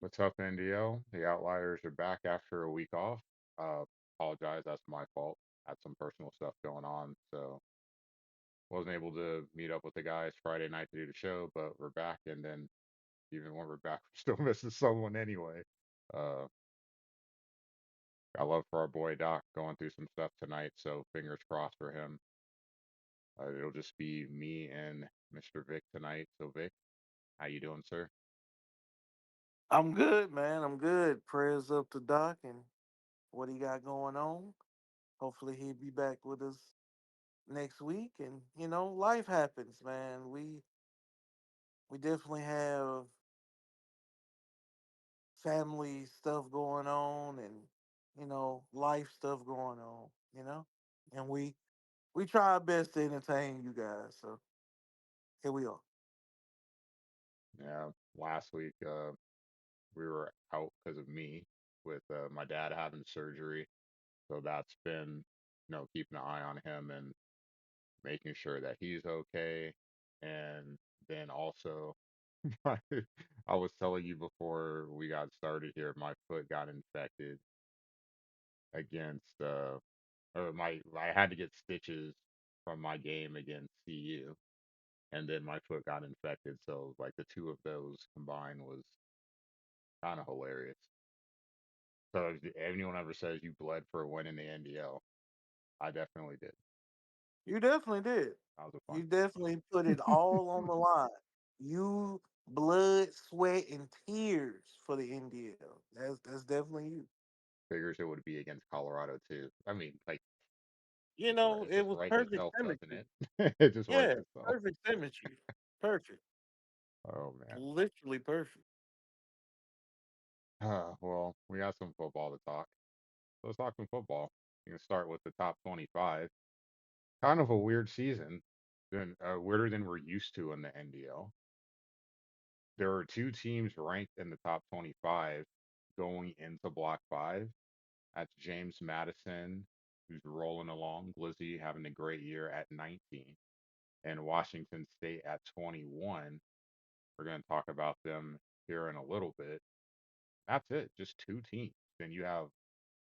What's up, NDL? The Outliers are back after a week off. Uh, Apologize, that's my fault. Had some personal stuff going on, so wasn't able to meet up with the guys Friday night to do the show. But we're back, and then even when we're back, we're still missing someone anyway. Uh, I love for our boy Doc going through some stuff tonight, so fingers crossed for him. It'll just be me and Mr. Vic tonight. So Vic, how you doing, sir? I'm good, man. I'm good. Prayers up to Doc and what he got going on. Hopefully he'll be back with us next week. And life happens, man. We definitely have family stuff going on and life stuff going on. And we try our best to entertain you guys. So here we are. Yeah, last week we were out because of me with my dad having surgery. So that's been, keeping an eye on him and making sure that he's okay. And then also, my, I was telling you before we got started here, my foot got infected against, or I had to get stitches from my game against CU. And then my foot got infected. So, like, the two of those combined was kind of hilarious. So, if anyone ever says you bled for a win in the NDL, I definitely did. You definitely did. That was a fun You definitely put it all on the line. You blood, sweat, and tears for the NDL. That's definitely you. figures it would be against Colorado too. I mean, like it It just was writes perfect itself, doesn't symmetry. it? It just writes Yeah, itself. perfect symmetry. Perfect. Oh man. Literally perfect. Well, we got some football to talk. Let's talk some football. You can start with the top 25. Kind of a weird season, weirder than we're used to in the NDL. There are two teams ranked in the top 25 going into Block 5. That's James Madison, who's rolling along, Glizzy having a great year at 19, and Washington State at 21. We're going to talk about them here in a little bit. That's it, just two teams. Then you have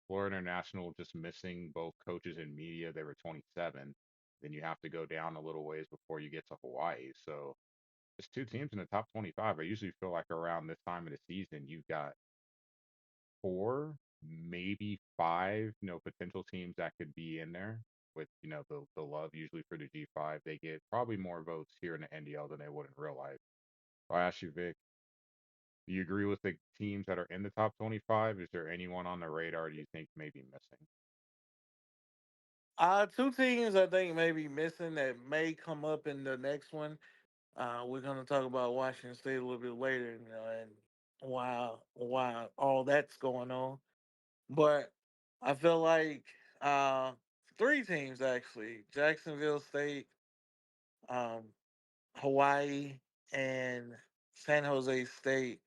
Florida International just missing both coaches and media. They were 27. Then you have to go down a little ways before you get to Hawaii. So just two teams in the top 25. I usually feel like around this time of the season, you've got four, maybe five, potential teams that could be in there with, the love usually for the G5. They get probably more votes here in the NDL than they would in real life. So I ask you, Vic, do you agree with the teams that are in the top 25? Is there anyone on the radar do you think may be missing? Two teams I think may be missing that may come up in the next one. We're gonna talk about Washington State a little bit later, and while all that's going on. But I feel like uh, three teams actually: Jacksonville State, um, Hawaii, and San Jose State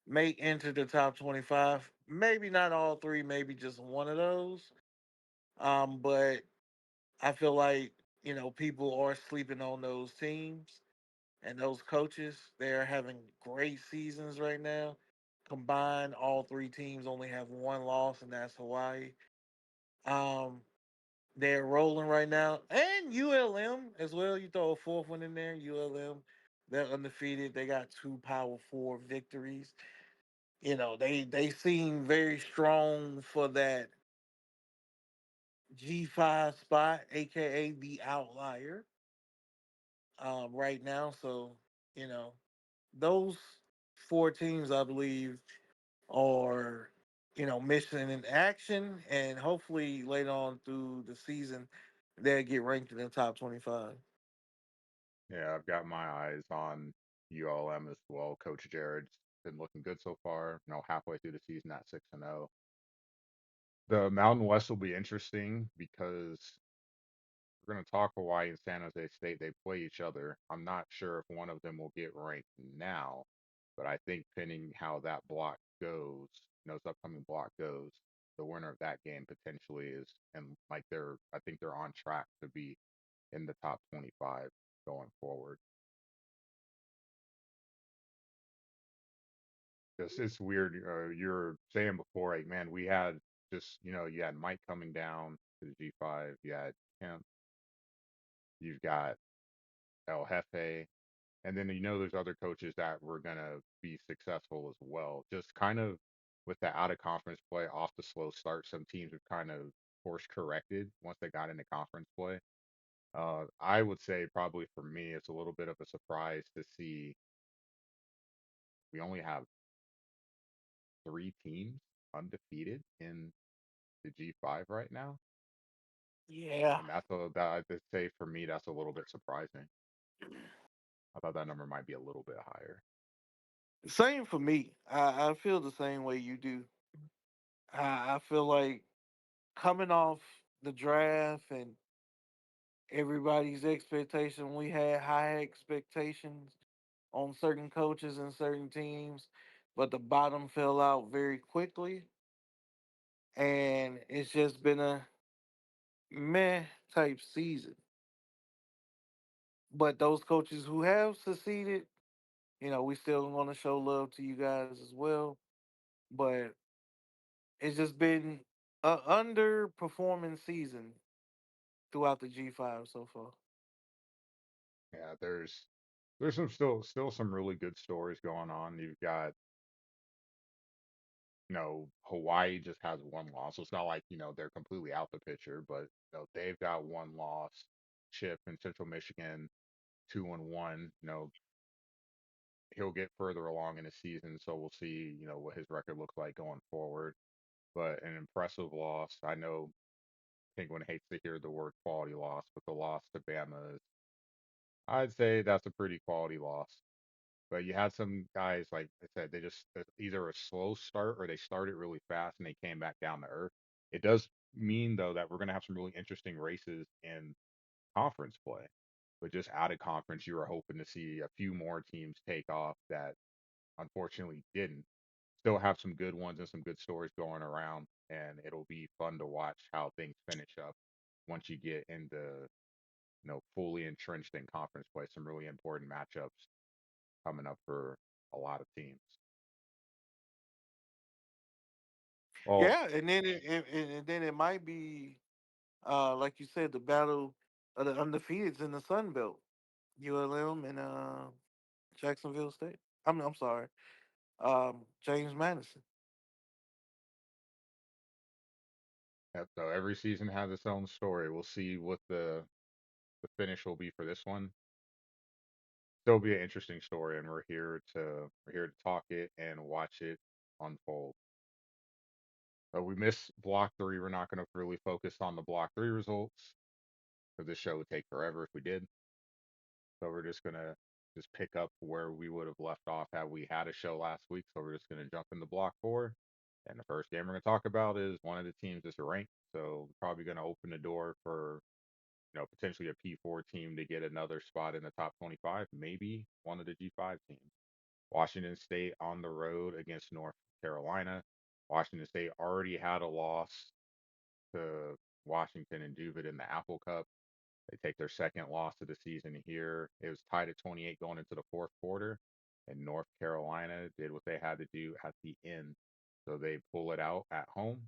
may enter the top 25. Maybe not all three, maybe just one of those. But I feel like, people are sleeping on those teams and those coaches. They're having great seasons right now. Combined, all three teams only have one loss, and that's Hawaii. Um, they're rolling right now, and ULM as well. You throw a fourth one in there, ULM. They're undefeated. They got two Power Four victories. They seem very strong for that G5 spot, aka the outlier, right now. So you know those four teams, I believe, are missing in action, and hopefully later on through the season they'll get ranked in the top 25. Yeah, I've got my eyes on ULM as well. Coach Jared's been looking good so far. Halfway through the season at 6-0. The Mountain West will be interesting because we're going to talk Hawaii and San Jose State. They play each other. I'm not sure if one of them will get ranked now, but I think pending how that block goes, this upcoming block goes, the winner of that game potentially is, and like I think they're on track to be in the top 25 going forward. It's weird. You're saying before, like, man, we had just, you had Mike coming down to the G5. You had Kemp. You've got El Jefe. And then, there's other coaches that were going to be successful as well. Just kind of with the out of conference play off the slow start, some teams have kind of course corrected once they got into conference play. I would say probably for me, it's a little bit of a surprise to see we only have three teams undefeated in the G5 right now. Yeah. And I'd say for me, that's a little bit surprising. I thought that number might be a little bit higher. Same for me. I feel the same way you do. I feel like coming off the draft and everybody's expectation, we had high expectations on certain coaches and certain teams, but the bottom fell out very quickly. And it's just been a meh type season. But those coaches who have succeeded, we still want to show love to you guys as well. But it's just been a underperforming season throughout the G5 so far. Yeah, there's still some really good stories going on. You've got, Hawaii just has one loss. So it's not like, they're completely out the picture, but they've got one loss. Chip in Central Michigan, 2-1. He'll get further along in the season, so we'll see, what his record looks like going forward. But an impressive loss. I know Penguin hates to hear the word quality loss, but the loss to Bama is, I'd say that's a pretty quality loss. But you had some guys, like I said, they just either a slow start or they started really fast and they came back down to earth. It does mean though that we're going to have some really interesting races in conference play. But just out of conference, you were hoping to see a few more teams take off that unfortunately didn't. Still have some good ones and some good stories going around, and it'll be fun to watch how things finish up once you get into, fully entrenched in conference play. Some really important matchups coming up for a lot of teams. Well, Yeah, and then it might be like you said, the battle of the undefeateds in the Sun Belt, ULM and Jacksonville State. I'm sorry, James Madison. so every season has its own story. We'll see what the finish will be for this one. Still be an interesting story, and we're here to talk it and watch it unfold. We missed block three. We're not going to really focus on the block three results because this show would take forever if we did. So we're just gonna just pick up where we would have left off had we had a show last week. So we're just gonna jump into block four. And the first game we're gonna talk about is one of the teams that's ranked. So probably gonna open the door for, potentially a P4 team to get another spot in the top 25, maybe one of the G5 teams. Washington State on the road against North Carolina. Washington State already had a loss to Washington and Juvit in the Apple Cup. They take their second loss of the season here. It was tied at 28 going into the fourth quarter, and North Carolina did what they had to do at the end. So they pull it out at home,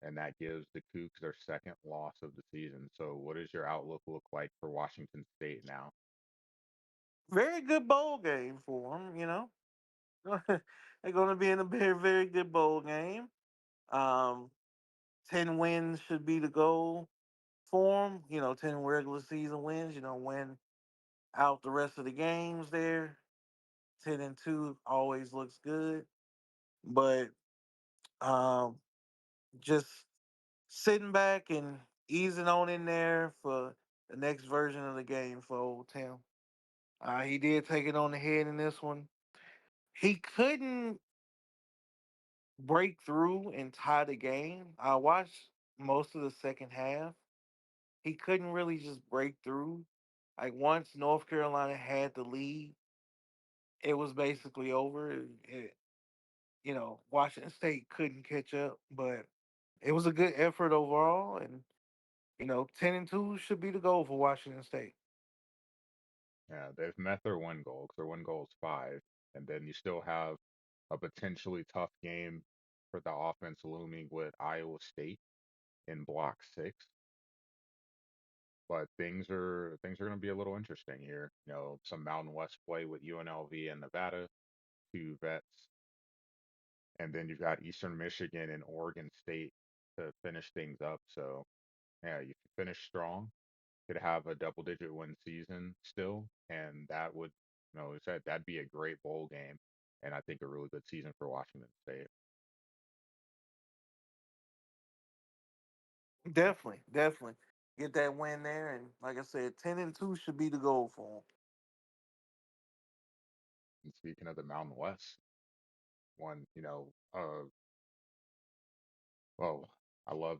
and that gives the Cougs their second loss of the season. So, what does your outlook look like for Washington State now? Very good bowl game for them. They're going to be in a very very good bowl game. Um, 10 wins should be the goal for them. 10 regular season wins. Win out the rest of the games there. 10-2 always looks good, but um, just sitting back and easing on in there for the next version of the game for old Tim. He did take it on the head in this one. He couldn't break through and tie the game. I watched most of the second half. He couldn't really just break through. Like once North Carolina had the lead, it was basically over. Washington State couldn't catch up, but it was a good effort overall, and 10-2 should be the goal for Washington State. Yeah, they've met their one goal because their one goal is five, and then you still have a potentially tough game for the offense looming with Iowa State in Block 6. But things are going to be a little interesting here. Some Mountain West play with UNLV and Nevada, two vets, and then you've got Eastern Michigan and Oregon State to finish things up. So yeah, you finish strong, could have a double-digit win season still, and that would, like I said, that'd be a great bowl game, and I think a really good season for Washington State. Definitely, definitely get that win there, and like I said, 10-2 should be the goal for them. And speaking of the Mountain West, one, well, I love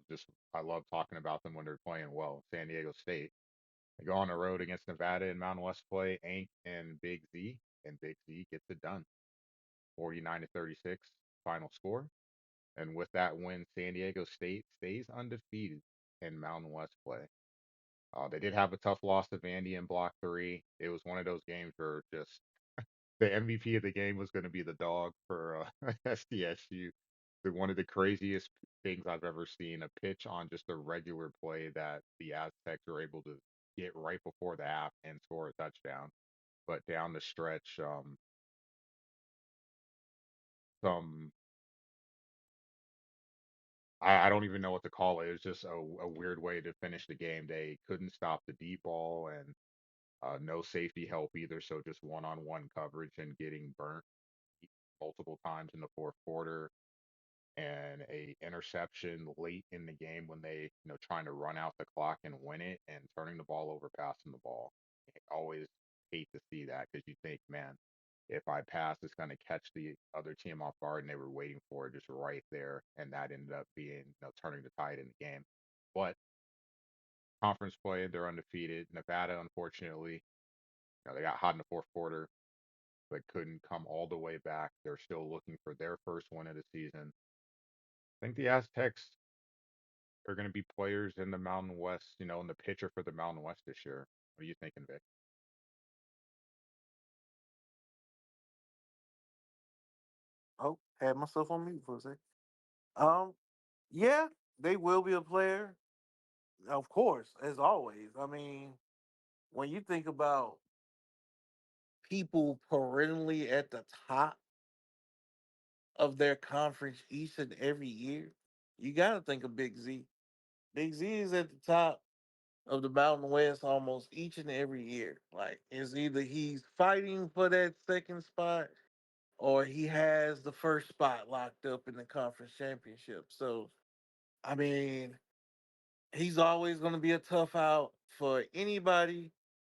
talking about them when they're playing well. San Diego State. They go on the road against Nevada in Mountain West play, Aink and Big Z, and Big Z gets it done. 49-36 final score. And with that win, San Diego State stays undefeated in Mountain West play. They did have a tough loss to Vandy in Block 3. It was one of those games where just the MVP of the game was going to be the dog for SDSU. One of the craziest things I've ever seen, a pitch on just a regular play that the Aztecs were able to get right before the half and score a touchdown. But down the stretch, some I don't even know what to call it. It was just a weird way to finish the game. They couldn't stop the deep ball and no safety help either. So just one-on-one coverage and getting burnt multiple times in the fourth quarter, and a interception late in the game when they, trying to run out the clock and win it and turning the ball over, passing the ball. I always hate to see that because you think, man, if I pass, it's going to catch the other team off guard, and they were waiting for it just right there, and that ended up being, turning the tide in the game. But conference play, they're undefeated. Nevada, unfortunately, they got hot in the fourth quarter, but couldn't come all the way back. They're still looking for their first win of the season. I think the Aztecs are going to be players in the Mountain West, in the picture for the Mountain West this year. What are you thinking, Vic? Oh, had myself on mute for a second. Um, yeah, they will be a player, of course, as always. I mean, when you think about people perennially at the top of their conference each and every year, you got to think of Big Z. Big Z is at the top of the Mountain West almost each and every year. Like, it's either he's fighting for that second spot or he has the first spot locked up in the conference championship. So, I mean, he's always going to be a tough out for anybody,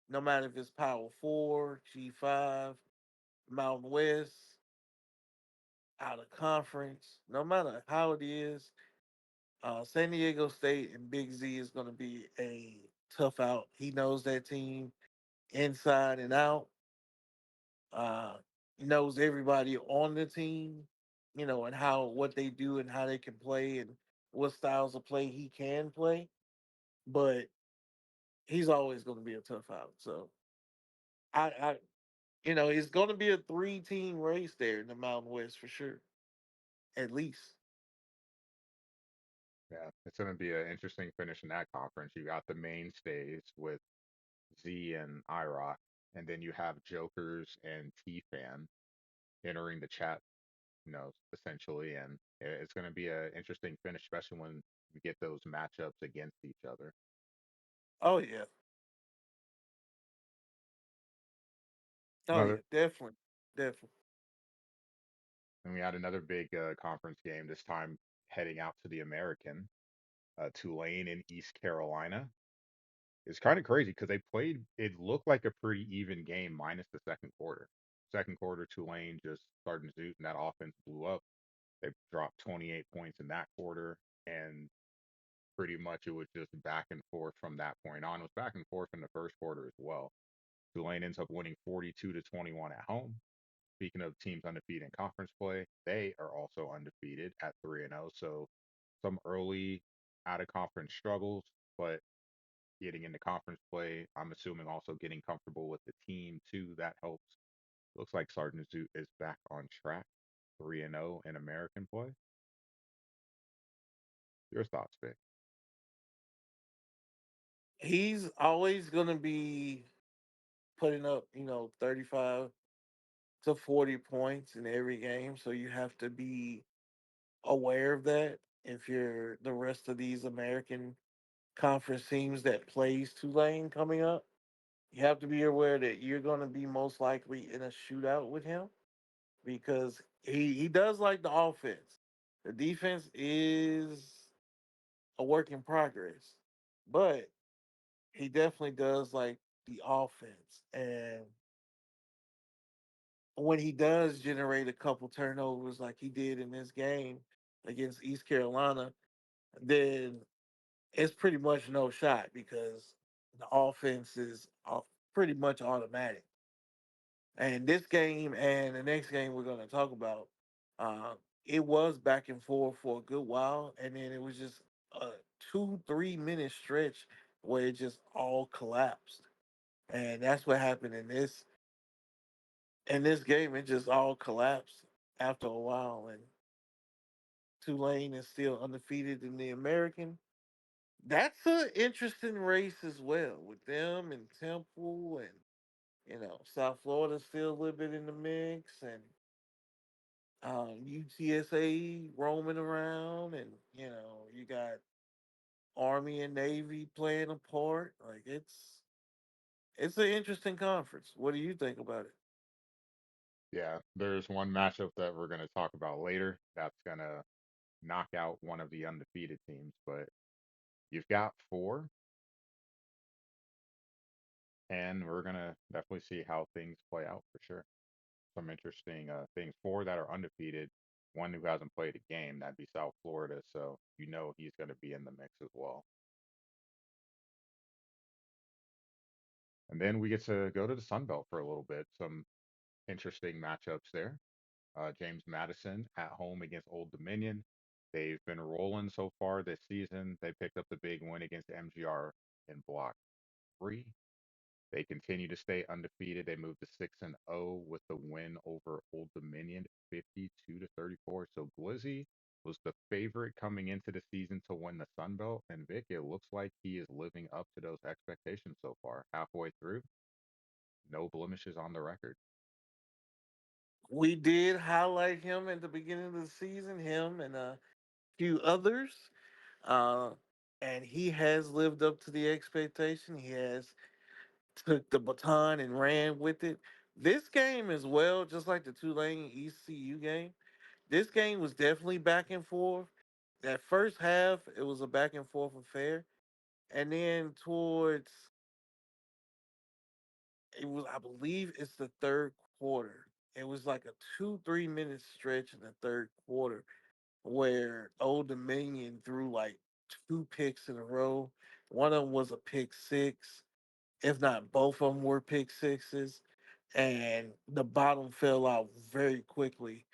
no matter if it's Power Four, G5, Mountain West, out of conference, no matter how it is. San Diego State and Big Z is going to be a tough out. He knows that team inside and out. Uh, knows everybody on the team, and how what they do and how they can play and what styles of play he can play. But he's always going to be a tough out. So I it's going to be a three-team race there in the Mountain West for sure, at least. Yeah, it's going to be an interesting finish in that conference. You got the mainstays with Z and IROC, and then you have Jokers and T-Fan entering the chat, essentially. And it's going to be an interesting finish, especially when you get those matchups against each other. Oh yeah, oh yeah, Another, definitely, definitely. and we had another big conference game this time heading out to the American, Tulane in East Carolina. It's kind of crazy because they played, it looked like a pretty even game minus the second quarter. Second quarter, Tulane just started to zoot and that offense blew up. They dropped 28 points in that quarter, and pretty much it was just back and forth from that point on. It was back and forth in the first quarter as well. Tulane ends up winning 42-21 at home. Speaking of teams undefeated in conference play, they are also undefeated at 3-0. So some early out of conference struggles, but getting into conference play, I'm assuming also getting comfortable with the team too. That helps. Looks like Sergeant Zoot is back on track. 3-0 in American play. Your thoughts, Vic? He's always going to be putting up, 35 to 40 points in every game. So you have to be aware of that if you're the rest of these American conference teams that plays Tulane coming up. You have to be aware that you're going to be most likely in a shootout with him because he does like the offense. The defense is a work in progress, but he definitely does like the offense. And when he does generate a couple turnovers like he did in this game against East Carolina, then it's pretty much no shot because the offense is pretty much automatic. And this game and the next game we're going to talk about, uh, it was back and forth for a good while, and then it was just a 2 3 minute stretch where it just all collapsed, and that's what happened in this game. It just all collapsed after a while, and Tulane is still undefeated in the American. That's an interesting race as well with them and Temple and South Florida still a little bit in the mix and UTSA roaming around, and you got Army and Navy playing a part. Like it's an interesting conference. What do you think about it? Yeah, there's one matchup that we're going to talk about later that's going to knock out one of the undefeated teams, but you've got four, and we're going to definitely see how things play out for sure. Some interesting things. Four that are undefeated, one who hasn't played a game, that'd be South Florida, so he's going to be in the mix as well. And then we get to go to the Sun Belt for a little bit. Some interesting matchups there. James Madison at home against Old Dominion. They've been rolling so far this season. They picked up the big win against MGR in Block 3. They continue to stay undefeated. They moved to 6-0 with the win over Old Dominion, 52 to 34. So Glizzy was the favorite coming into the season to win the Sun Belt, and Vic, it looks like he is living up to those expectations so far. Halfway through, no blemishes on the record. We did highlight him at the beginning of the season, him and a few others, uh, and he has lived up to the expectation. He has took the baton and ran with it. This game as well, just like the Tulane ECU game. This game was definitely back and forth. That first half, it was a back and forth affair, and then towards it was, I believe, it's the third quarter. It was like a 2 3 minute stretch in the third quarter where Old Dominion threw like two picks in a row. One of them was a pick six, if not both of them were pick sixes, and the bottom fell out very quickly.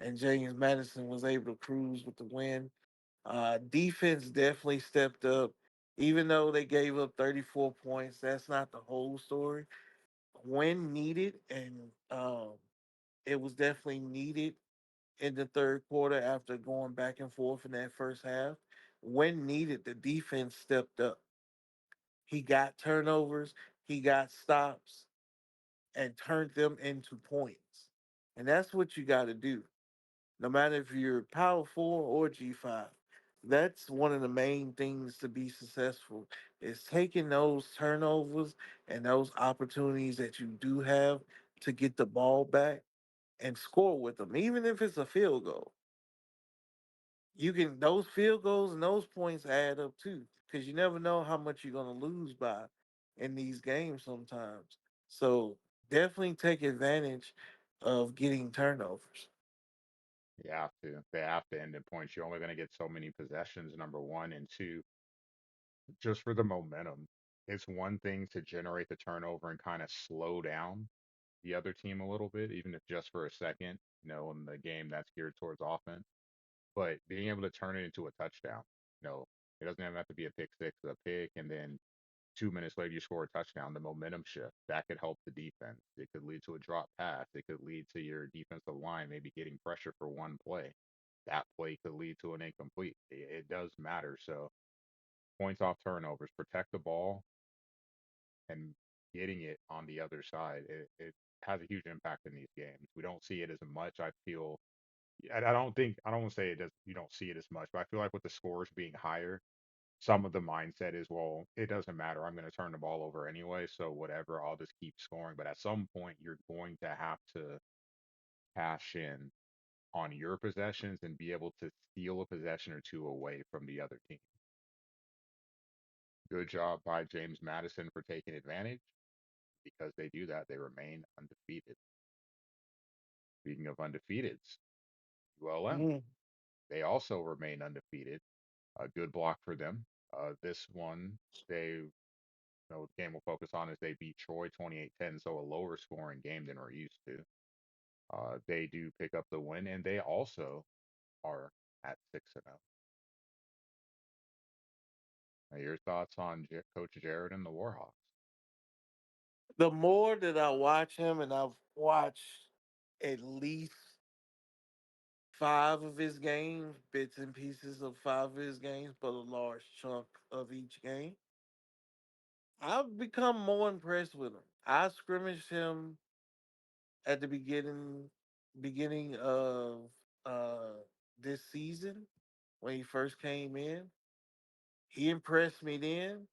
And James Madison was able to cruise with the win. Defense definitely stepped up. Even though they gave up 34 points, that's not the whole story. When needed, and it was definitely needed in the third quarter after going back and forth in that first half. When needed, the defense stepped up. He got turnovers, he got stops, and turned them into points. And that's what you got to do, no matter if you're Power 4 or G5. That's one of the main things to be successful is taking those turnovers and those opportunities that you do have to get the ball back and score with them, even if it's a field goal. You can those field goals and those points add up too, because you never know how much you're gonna lose by in these games sometimes. So definitely take advantage of getting turnovers. You have to. They have to end in points. You're only going to get so many possessions, number one. And two, just for the momentum. It's one thing to generate the turnover and kind of slow down the other team a little bit, even if just for a second, in the game that's geared towards offense. But being able to turn it into a touchdown, it doesn't even have to be a pick six, a pick, and then 2 minutes later you score a touchdown, the momentum shift that could help the defense. It could lead to a drop pass. It could lead to your defensive line maybe getting pressure for one play. That play could lead to an incomplete. It does matter. So points off turnovers, protect the ball, and getting it on the other side. It has a huge impact in these games. We don't see it as much. I feel. I don't think I don't want to say it does. You don't see it as much, but I feel like with the scores being higher, some of the mindset is, well, it doesn't matter. I'm going to turn the ball over anyway, so whatever. I'll just keep scoring. But at some point, you're going to have to cash in on your possessions and be able to steal a possession or two away from the other team. Good job by James Madison for taking advantage. Because they do that, they remain undefeated. Speaking of undefeateds, ULM, Mm. they also remain undefeated. A good block for them. This one, the game we'll focus on is they beat Troy 28-10, so a lower scoring game than we're used to. They do pick up the win, and they also are at 6-0. Now, your thoughts on Coach Jared and the Warhawks? The more that I watch him, and I've watched at least five of his games, bits and pieces of five of his games, but a large chunk of each game, I've become more impressed with him. I scrimmaged him at the beginning of uh this season when he first came in. He impressed me then,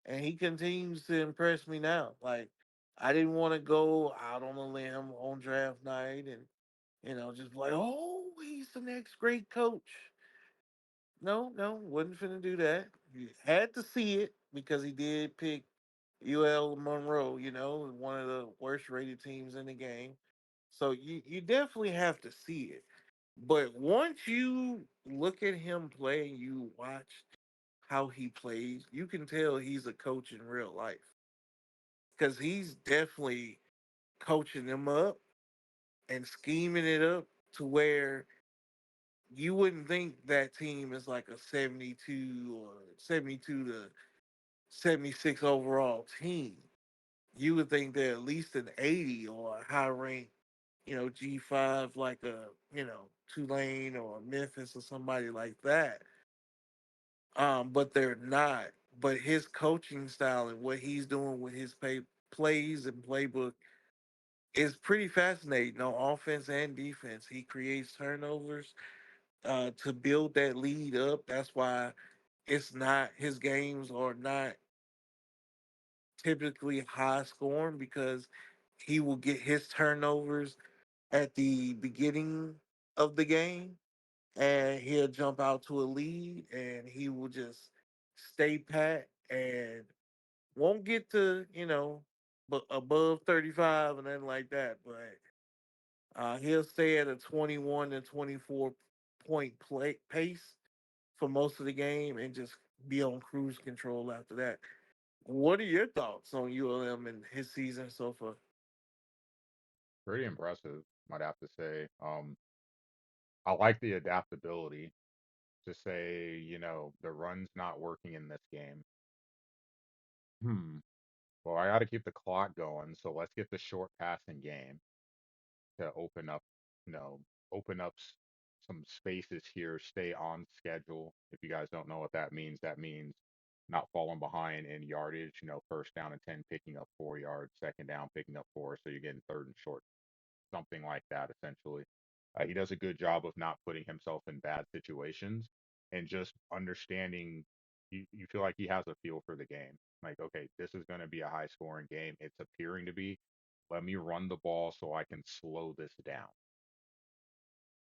and he continues to impress me now. Like, I didn't want to go out on a limb on draft night and just like, oh, he's the next great coach. No, no, wasn't finna do that. You had to see it because he did pick UL Monroe, one of the worst rated teams in the game. So you definitely have to see it. But once you look at him play and you watch how he plays, you can tell he's a coach in real life because he's definitely coaching them up and scheming it up to where you wouldn't think that team is like a 72 or 72 to 76 overall team. You would think they're at least an 80 or a high rank, G5 like a, Tulane or Memphis or somebody like that. But they're not. But his coaching style and what he's doing with his plays and playbook is pretty fascinating on offense and defense. He creates turnovers to build that lead up. That's why it's not his games are not typically high scoring because he will get his turnovers at the beginning of the game and he'll jump out to a lead and he will just stay pat and won't get to, but above 35 and nothing like that. But he'll stay at a 21 and 24 point pace for most of the game and just be on cruise control after that. What are your thoughts on ULM and his season so far? Pretty impressive, might have to say. I like the adaptability to say, the run's not working in this game. Hmm. Well, I got to keep the clock going, so let's get the short passing game to open up, you know, open up some spaces here, stay on schedule. If you guys don't know what that means not falling behind in yardage, first down and 10, picking up 4 yards, second down, picking up four. So you're getting third and short, something like that, essentially. He does a good job of not putting himself in bad situations and just understanding. You feel like he has a feel for the game. Like, okay, this is going to be a high scoring game. It's appearing to be. Let me run the ball so I can slow this down.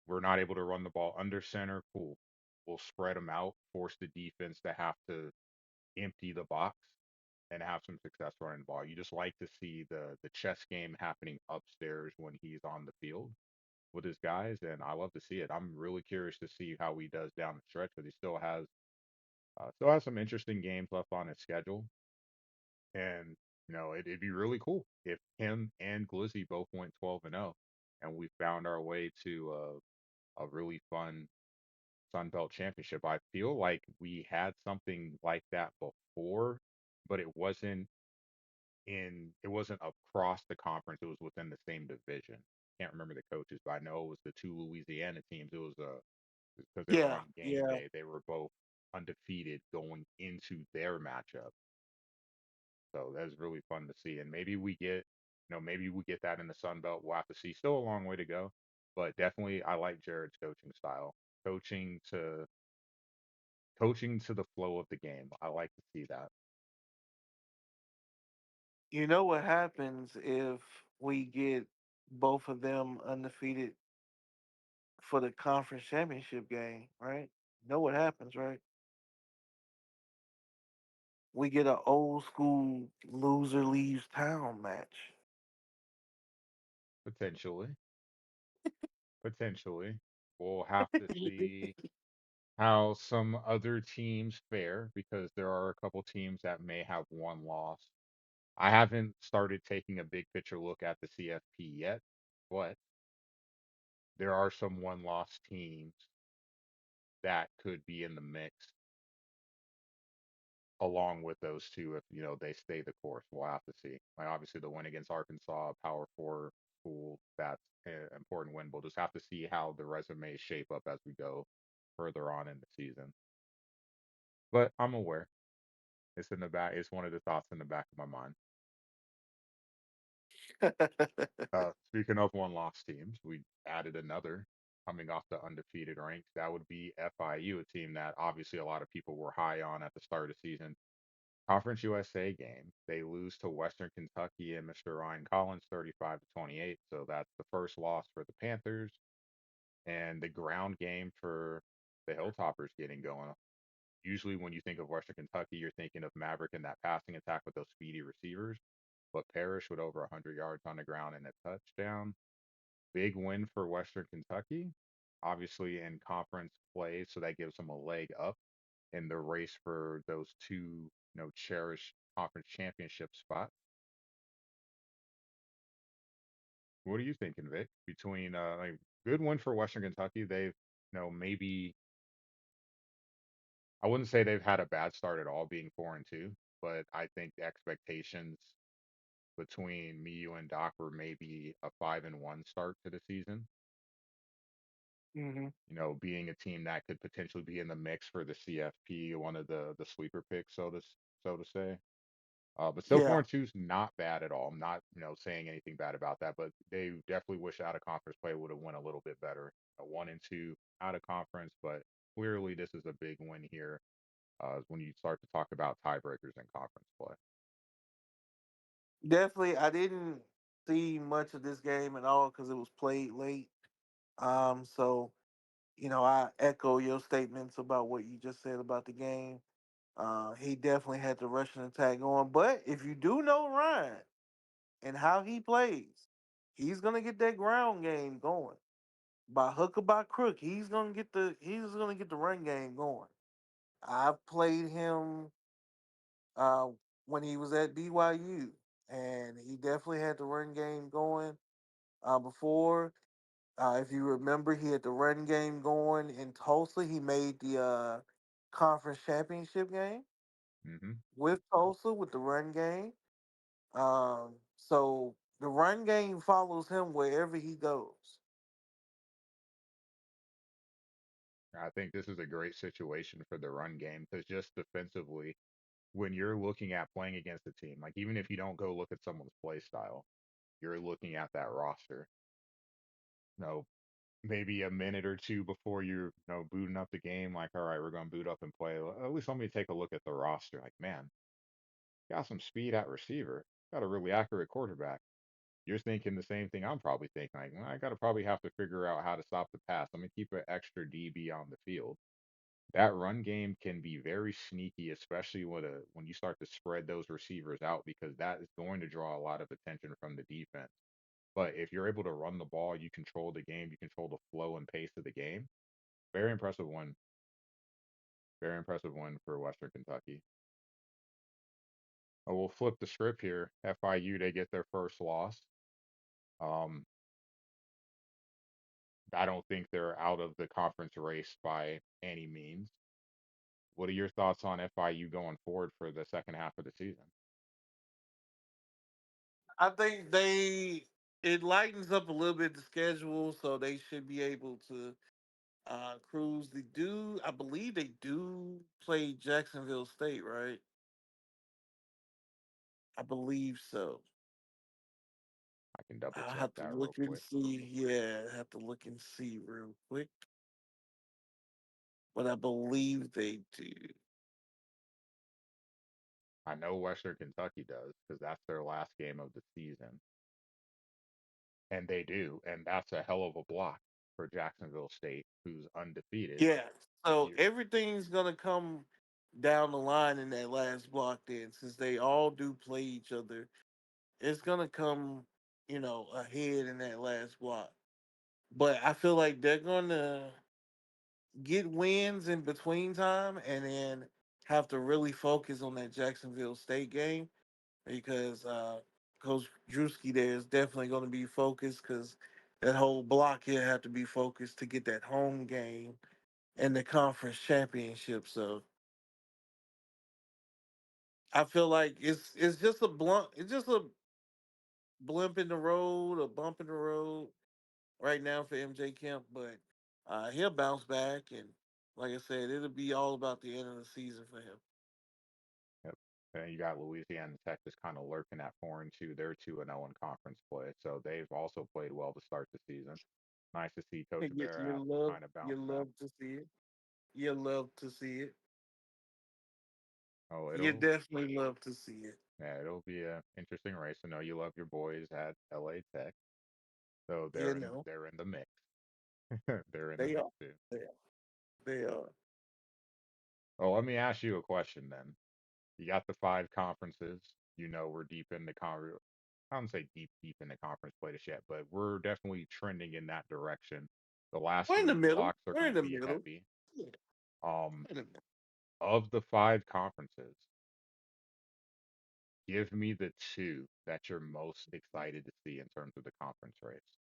We're not able to run the ball under center. Cool. We'll spread them out, force the defense to have to empty the box and have some success running the ball. You just like to see the chess game happening upstairs when he's on the field with his guys, and I love to see it. I'm really curious to see how he does down the stretch because he still has some interesting games left on his schedule, and it'd be really cool if him and Glizzy both went 12-0, and we found our way to a really fun Sun Belt championship. I feel like we had something like that before, but it wasn't across the conference. It was within the same division. Can't remember the coaches, but I know it was the two Louisiana teams. It was because they were Yeah, on game yeah. day. They were both undefeated going into their matchup. So that's really fun to see. And maybe we get that in the Sun Belt. We'll have to see. Still a long way to go, but definitely I like Jared's coaching style. Coaching to coaching to the flow of the game. I like to see that. You know what happens if we get both of them undefeated for the conference championship game, right? You know what happens, right? We get an old school loser leaves town match. Potentially. Potentially. We'll have to see how some other teams fare because there are a couple teams that may have one loss. I haven't started taking a big picture look at the CFP yet, but there are some one loss teams that could be in the mix along with those two if they stay the course. We'll have to see. Like obviously the win against Arkansas, Power Four school, that's an important win. We'll just have to see how the resumes shape up as we go further on in the season. But I'm aware. It's in the back. It's one of the thoughts in the back of my mind. Speaking of one loss teams, we added another coming off the undefeated ranks. That would be FIU, a team that obviously a lot of people were high on at the start of the season. Conference USA game, they lose to Western Kentucky and Mr. Ryan Collins 35 to 28. So that's the first loss for the Panthers and the ground game for the Hilltoppers getting going. Usually when you think of Western Kentucky, you're thinking of Maverick and that passing attack with those speedy receivers. But Parrish with over 100 yards on the ground and a touchdown. Big win for Western Kentucky, obviously in conference play, so that gives them a leg up in the race for those two, cherished conference championship spots. What are you thinking, Vic? Between like good win for Western Kentucky, they've maybe I wouldn't say they've had a bad start at all, being 4-2, but I think the expectations between me, you, and Doc were maybe a 5-1 start to the season. Hmm. Being a team that could potentially be in the mix for the CFP, one of the sleeper picks, so to say. But still four Yeah, and two is not bad at all. I'm not saying anything bad about that, but they definitely wish out of conference play would have went a little bit better. 1-2 out of conference, but clearly this is a big win here when you start to talk about tiebreakers in conference play. definitely. I didn't see much of this game at all because it was played late. So I echo your statements about what you just said about the game. He definitely had the rushing attack going. But if you do know Ryan and how he plays, he's gonna get that ground game going. By hook or by crook, he's gonna get the run game going. I've played him uh, when he was at BYU, and he definitely had the run game going before. If you remember, he had the run game going in Tulsa. He made the conference championship game Hmm. with Tulsa with the run game. So the run game follows him wherever he goes. I think this is a great situation for the run game because just defensively, when you're looking at playing against a team, like even if you don't go look at someone's play style, you're looking at that roster. No, maybe a minute or two before you're booting up the game, like, all right, we're going to boot up and play. At least let me take a look at the roster. Like, man, got some speed at receiver, got a really accurate quarterback. You're thinking the same thing I'm probably thinking. Like, well, I got to probably have to figure out how to stop the pass. Let me keep an extra DB on the field. That run game can be very sneaky, especially when you start to spread those receivers out because that is going to draw a lot of attention from the defense. But if you're able to run the ball, you control the game, you control the flow and pace of the game. Very impressive one. Very impressive one for Western Kentucky. We'll flip the script here. FIU, they get their first loss. Um, I don't think they're out of the conference race by any means. what are your thoughts on FIU going forward for the second half of the season? I think it lightens up a little bit the schedule, so they should be able to cruise. I believe they do play Jacksonville State, right? I believe so. I can double I check have to that real look and quick. see. Yeah, I have to look and see real quick. But I believe they do. I know Western Kentucky does because that's their last game of the season, and they do, and that's a hell of a block for Jacksonville State, who's undefeated. Yeah. So You, everything's gonna come down the line in that last block then, since they all do play each other. It's gonna come, ahead in that last block. But I feel like they're gonna get wins in between time and then have to really focus on that Jacksonville State game because Coach Drewski there is definitely going to be focused because that whole block here have to be focused to get that home game and the conference championship. So I feel like it's just a blimp in the road, a bump in the road right now for MJ Kemp, but he'll bounce back and like I said, it'll be all about the end of the season for him. yep. And you got Louisiana Tech just kind of lurking at 4-2. They're 2-0 in conference play, so they've also played well to start the season. Nice to see Coach You, Bear you love kind of you bounce back. love to see it. You love to see it. Oh, You it'll definitely love to see it. yeah, it'll be a interesting race. I know you love your boys at LA Tech, so You know they're in the mix. They're in the they mix are. too. They are. They are. Well, let me ask you a question then. You got the five conferences. You know we're deep in the I don't say deep in the conference play this yet, but we're definitely trending in that direction. The last We're in the three middle. blocks are We're going in to the be middle. heavy. Yeah, Um, we're in the middle. of the five conferences, give me the two that you're most excited to see in terms of the conference race,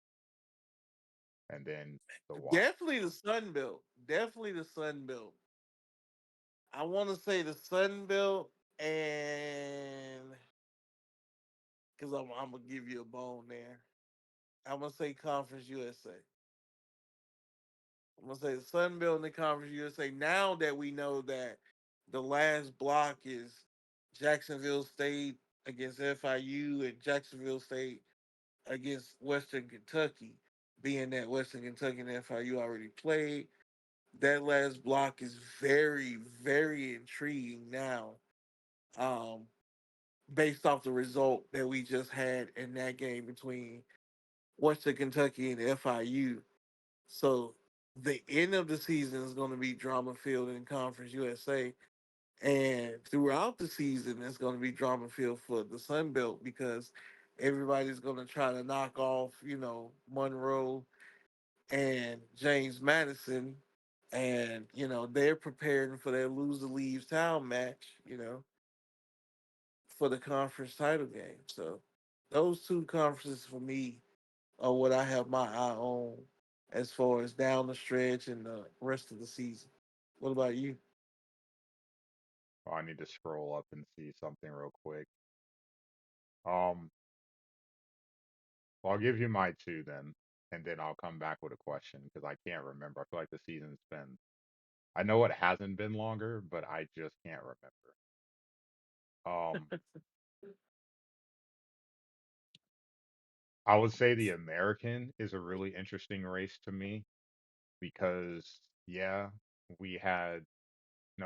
and then the why. Definitely the Sun Belt. Definitely the Sun Belt. I want to say the Sun Belt, and because I'm gonna give you a bone there. I'm gonna say Conference USA. I'm gonna say the Sun Belt and the Conference USA. Now that we know that the last block is Jacksonville State against FIU and Jacksonville State against Western Kentucky, being that Western Kentucky and FIU already played, that last block is very, very intriguing now. Um, Based off the result that we just had in that game between Western Kentucky and FIU. So the end of the season is going to be drama filled in Conference USA, and throughout the season it's going to be drama filled for the Sun Belt because everybody's going to try to knock off, Monroe and James Madison, and they're preparing for their loser leaves town match, for the conference title game. So those two conferences for me are what I have my eye on as far as down the stretch and the rest of the season. What about you? Oh, I need to scroll up and see something real quick. Um, well, I'll give you my two then, and then I'll come back with a question because I can't remember. I feel like the season's been. I know it hasn't been longer, but I just can't remember. I would say the American is a really interesting race to me because yeah, we had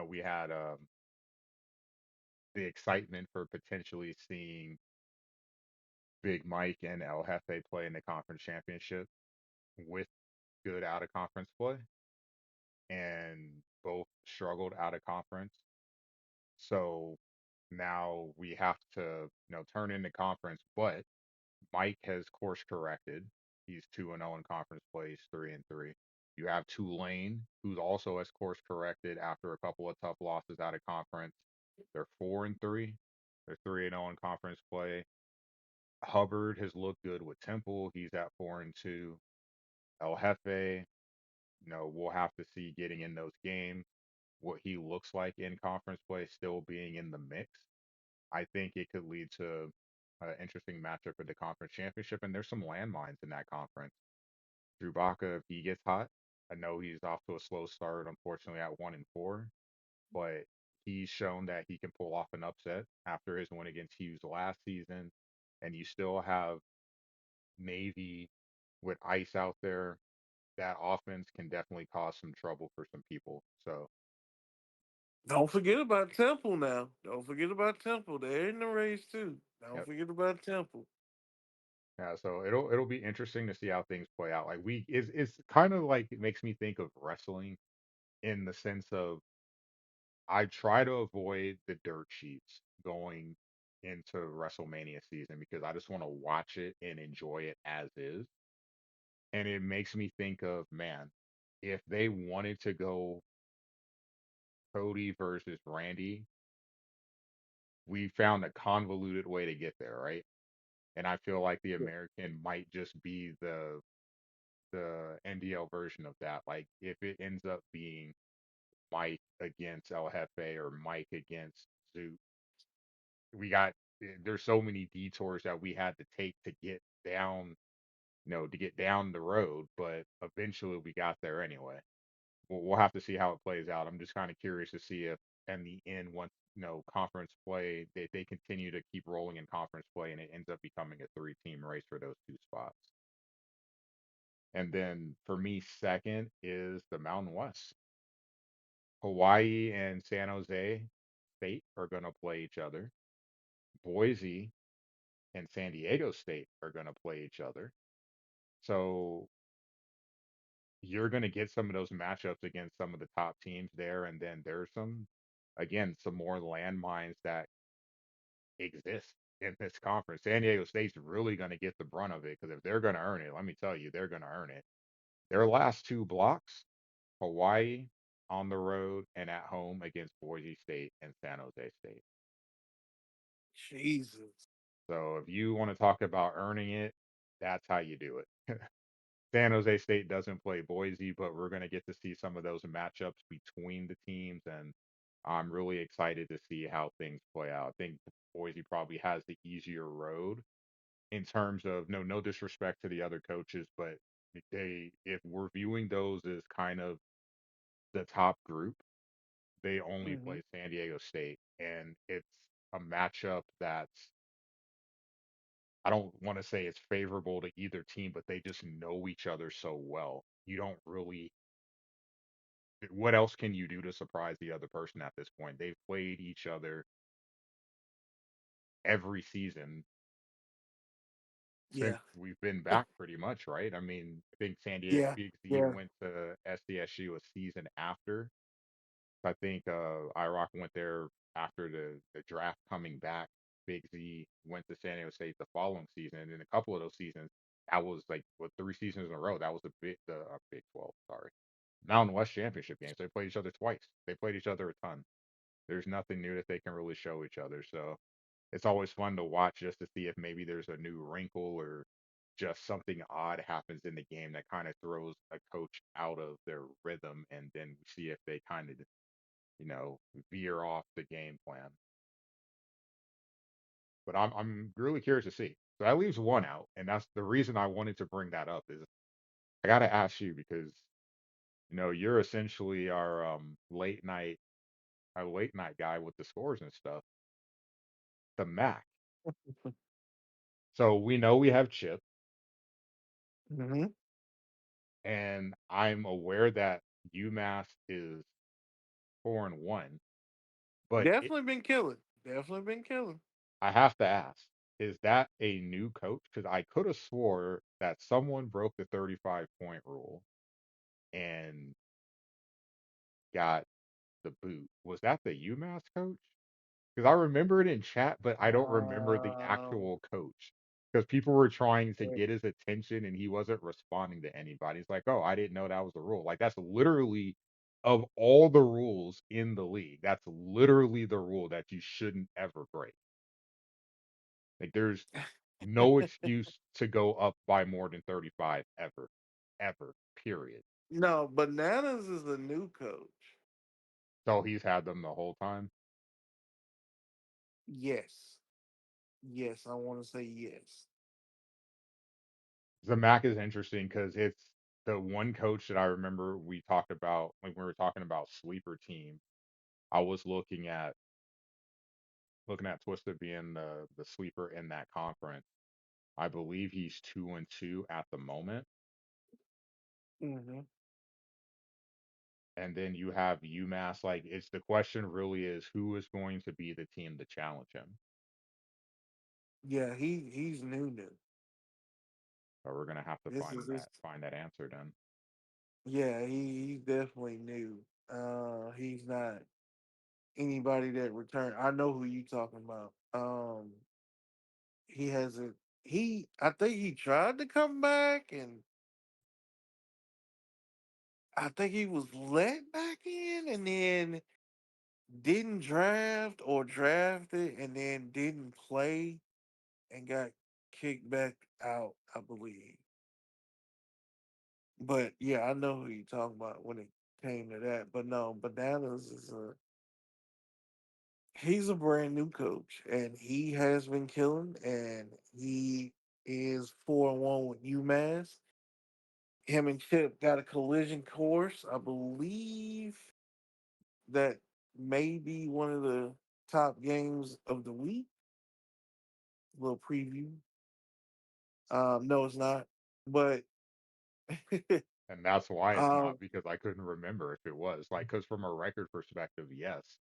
we had the excitement for potentially seeing Big Mike and El Jefe play in the conference championship with good out of conference play, and both struggled out of conference. So now we have to turn into conference, but Mike has course corrected. He's 2-0 in conference play. He's 3-3. You have Tulane, who's also has course corrected after a couple of tough losses out of conference. They're 4-3. They're 3-0 in conference play. Hubbard has looked good with Temple. He's at 4-2. El Jefe, we'll have to see getting in those games. what he looks like in conference play still being in the mix, I think it could lead to an interesting matchup for the conference championship. And there's some landmines in that conference. Drew Baca, if he gets hot, I know he's off to a slow start, unfortunately, at 1-4, but he's shown that he can pull off an upset after his win against Hughes last season. And you still have Navy with Ice out there. That offense can definitely cause some trouble for some people. So, Don't forget about Temple now. Don't forget about Temple. They're in the race too. Don't yep. forget about Temple. Yeah, so it'll be interesting to see how things play out. Like we is it's kind of like it makes me think of wrestling in the sense of I try to avoid the dirt sheets going into WrestleMania season because I just want to watch it and enjoy it as is. And it makes me think of, man, if they wanted to go Cody versus Randy, we found a convoluted way to get there, right? And I feel like the Yeah. American might just be the NDL version of that. Like if it ends up being Mike against El Jefe or Mike against Zoot, we got there's so many detours that we had to take to get down, to get down the road, but eventually we got there anyway. We'll have to see how it plays out. I'm just kind of curious to see if, in the end, once conference play, they continue to keep rolling in conference play, and it ends up becoming a three-team race for those two spots. And then for me, second is the Mountain West. Hawaii and San Jose State are going to play each other. Boise and San Diego State are going to play each other. So you're going to get some of those matchups against some of the top teams there. And then there's again, some more landmines that exist in this conference. San Diego State's really going to get the brunt of it because if they're going to earn it, let me tell you, they're going to earn it. Their last two blocks, Hawaii on the road and at home against Boise State and San Jose State. Jesus. So if you want to talk about earning it, that's how you do it. San Jose State doesn't play Boise, but we're going to get to see some of those matchups between the teams, and I'm really excited to see how things play out. I think Boise probably has the easier road in terms of no disrespect to the other coaches, but if we're viewing those as kind of the top group, they only Hmm. play San Diego State, and it's a matchup that's I don't want to say it's favorable to either team, but they just know each other so well. You don't really what else can you do to surprise the other person at this point? They've played each other every season since Yeah. we've been back pretty much, right? I mean, I think San Diego Yeah. Big Z Yeah. went to SDSU a season after. I think IROC went there after the draft coming back. Big Z went to San Diego State the following season, and in a couple of those seasons, that was like what 3 seasons in a row. That was the Big 12, sorry, Mountain West championship games. They played each other twice. They played each other a ton. There's nothing new that they can really show each other. So it's always fun to watch just to see if maybe there's a new wrinkle or just something odd happens in the game that kind of throws a coach out of their rhythm, and then we see if they kind of you know, veer off the game plan. But I'm really curious to see. So that leaves one out, and that's the reason I wanted to bring that up is I got to ask you because you're essentially our late night guy with the scores and stuff. The Mac. So we know we have Chip, Hmm. and I'm aware that UMass is 4-1, but Definitely been killing. Definitely been killing. I have to ask, is that a new coach? Because I could have swore that someone broke the 35-point rule and got the boot. Was that the UMass coach? Because I remember it in chat, but I don't remember the Um, actual coach. Because people were trying to get his attention and he wasn't responding to anybody. It's like, oh, I didn't know that was a rule. Like, that's literally, of all the rules in the league, that's literally the rule that you shouldn't ever break. Like there's no excuse to go up by more than 35 ever. Ever. Period. no, Bananas is the new coach. So he's had them the whole time. Yes, yes, I want to say yes. The Mac is interesting because it's the one coach that I remember we talked about when we were talking about sleeper team. I was looking at Twisted being the sleeper in that conference. I believe he's 2-2 at the moment. Hmm. And then you have UMass. Like it's the question really is who is going to be the team to challenge him. Yeah, he's new new. So we're gonna have to This is this. find that answer then. Yeah, he's definitely new. He's not anybody that returned. I know who you talking about. He hasn't. I think he tried to come back, and I think he was let back in, and then didn't draft or drafted, and then didn't play and got kicked back out. I believe. But yeah, I know who you're talking about when it came to that. But no, Bananas is a he's a brand new coach, and he has been killing, and he is 4-1 with UMass. Him and Chip got a collision course. I believe that may be one of the top games of the week. Little preview. No, it's not. But And that's why it's not um, because I couldn't remember if it was like because from a record perspective, yes.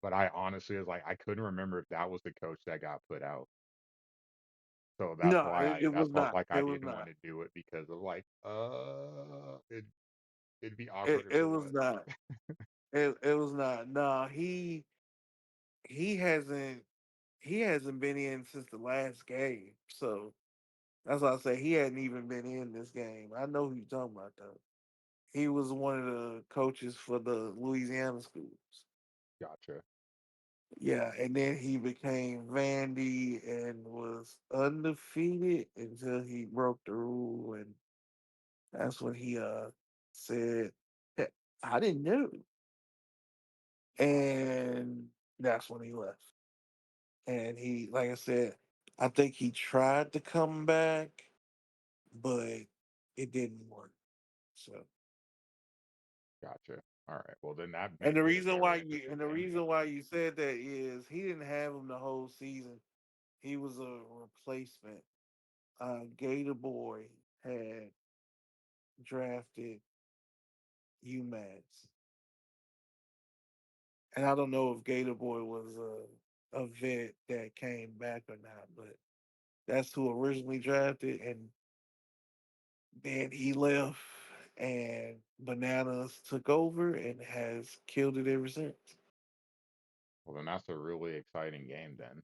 But I honestly was like I couldn't remember if that was the coach that got put out. So no, it that's was why I was not. like I It was didn't want not. to do it because of like it'd be It, awkward if it it was was. not. It was not. No, he hasn't he hasn't been in since the last game. So that's why I say he hadn't even been in this game. I know who you're talking about though. He was one of the coaches for the Louisiana schools. Gotcha. Yeah, and then he became Vandy and was undefeated until he broke the rule, and that's when he said, "Hey, I didn't know," and that's when he left. And he, like I said, I think he tried to come back, but it didn't work. So, Gotcha. All right. Well, then that and the makes it a reason why very you interesting and the game. reason why you said that is he didn't have him the whole season. He was a replacement. Gator Boy had drafted UMass, and I don't know if Gator Boy was a vet that came back or not, but that's who originally drafted, and then he left, and Bananas took over and has killed it ever since. Well, then that's a really exciting game then.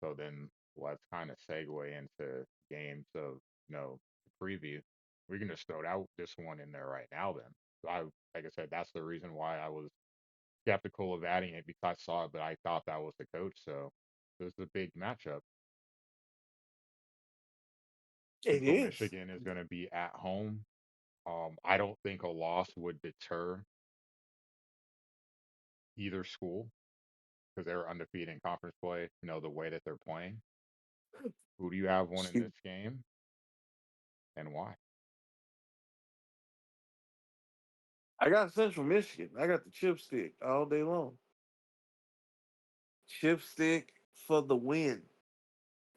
So then let's kind of segue into games of, preview. We can just throw out this one in there right now then. So like I said, that's the reason why I was skeptical of adding it because I saw it, but I thought that was the coach. So this is a big matchup. It Central is. Michigan is going to be at home. I don't think a loss would deter either school because they're undefeated in conference play, the way that they're playing. Who do you have one in Excuse me. this game and why? I got Central Michigan. I got the chipstick all day long. Chipstick for the win.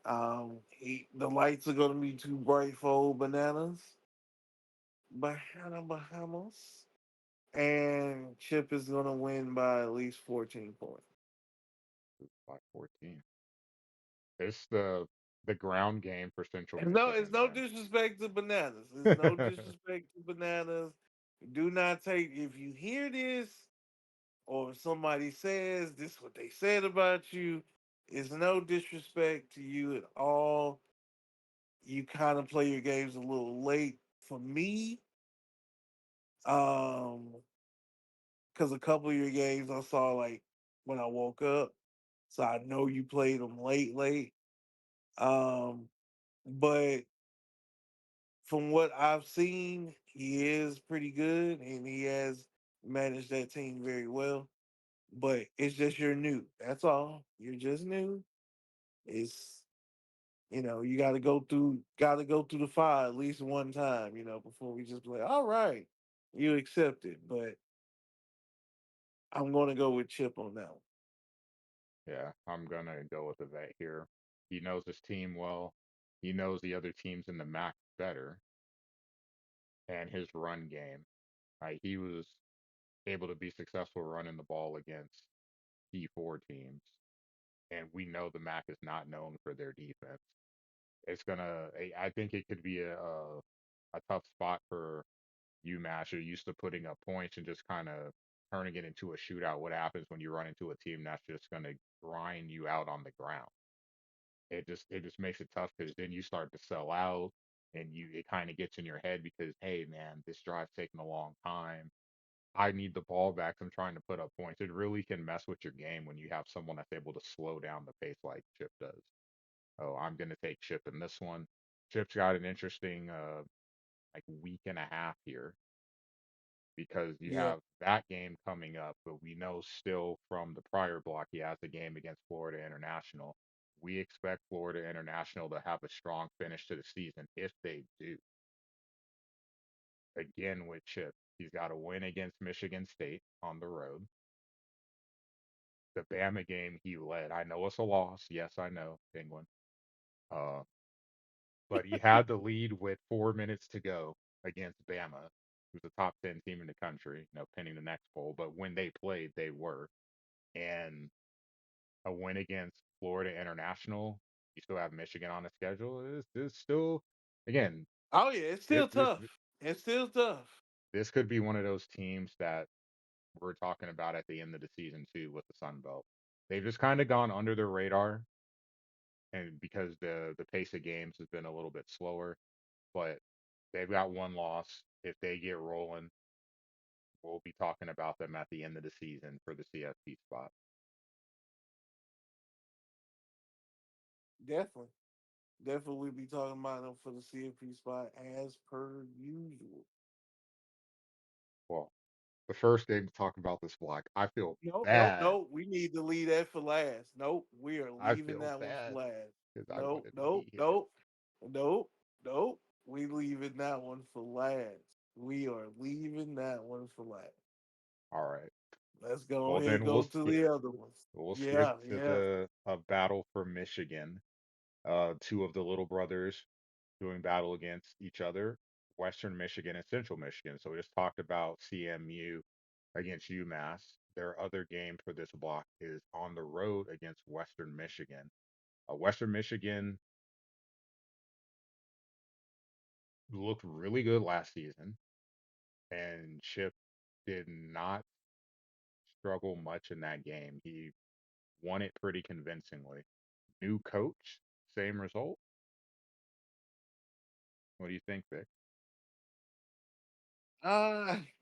The lights are gonna be too bright for old Bananas. Bahamas. And Chip is gonna win by at least 14 points. By 14. It's the ground game for Central And no, it's Michigan no then. disrespect to Bananas. It's no disrespect to Bananas. Do not take if you hear this or if somebody says this is what they said about you. It's no disrespect to you at all. You kind of play your games a little late for me. Um, because a couple of your games I saw like when I woke up, so I know you played them late. Um, but from what I've seen, he is pretty good, and he has manage that team very well. But it's just you're new. That's all. You're just new. It's you gotta go through the fire at least one time, before we just be like, all right, you accept it. But I'm gonna go with Chip on that one. Yeah, I'm gonna go with the vet here. He knows his team well. He knows the other teams in the MAC better, and his run game. He was able to be successful running the ball against D4 teams, and we know the MAC is not known for their defense. I think it could be a tough spot for UMass. You're used to putting up points and just kind of turning it into a shootout. What happens when you run into a team that's just going to grind you out on the ground? It just makes it tough because then you start to sell out and it kind of gets in your head because hey man, this drive's taking a long time. I need the ball back. I'm trying to put up points. It really can mess with your game when you have someone that's able to slow down the pace like Chip does. Oh, I'm gonna take Chip in this one. Chip's got an interesting like week and a half here because you Yeah. have that game coming up, but we know still from the prior block he has the game against Florida International. We expect Florida International to have a strong finish to the season. If they do, again with Chip, he's got a win against Michigan State on the road. The Bama game he led. I know it's a loss. Yes, I know, Penguin. Uh, but he had the lead with 4 minutes to go against Bama, who's a top 10 team in the country, pending the next poll. But when they played, they were. And a win against Florida International, you still have Michigan on the schedule. Is still, again, Oh yeah, it's this, still this tough. It's still tough. this could be one of those teams that we're talking about at the end of the season too with the Sun Belt. They've just kind of gone under the radar, and because the pace of games has been a little bit slower, but they've got one loss. If they get rolling, we'll be talking about them at the end of the season for the CFP spot. Definitely. Definitely we'll be talking about them for the CFP spot as per usual. Well, the first game to talk about this block, I feel Nope, nope, bad. nope. We need to leave that for last. Nope, we are I leaving feel that one for bad last. because I Nope, wanted to nope, be here. nope, nope, nope. We leaving that one for last. We are leaving that one for last. All right. Let's go Well, ahead and then go to the other ones. we'll skip Yeah, to yeah. the battle for Michigan. Two of the little brothers doing battle against each other, Western Michigan and Central Michigan. So we just talked about CMU against UMass. Their other game for this block is on the road against Western Michigan. Western Michigan looked really good last season, and Chip did not struggle much in that game. He won it pretty convincingly. New coach, same result. What do you think, Vic?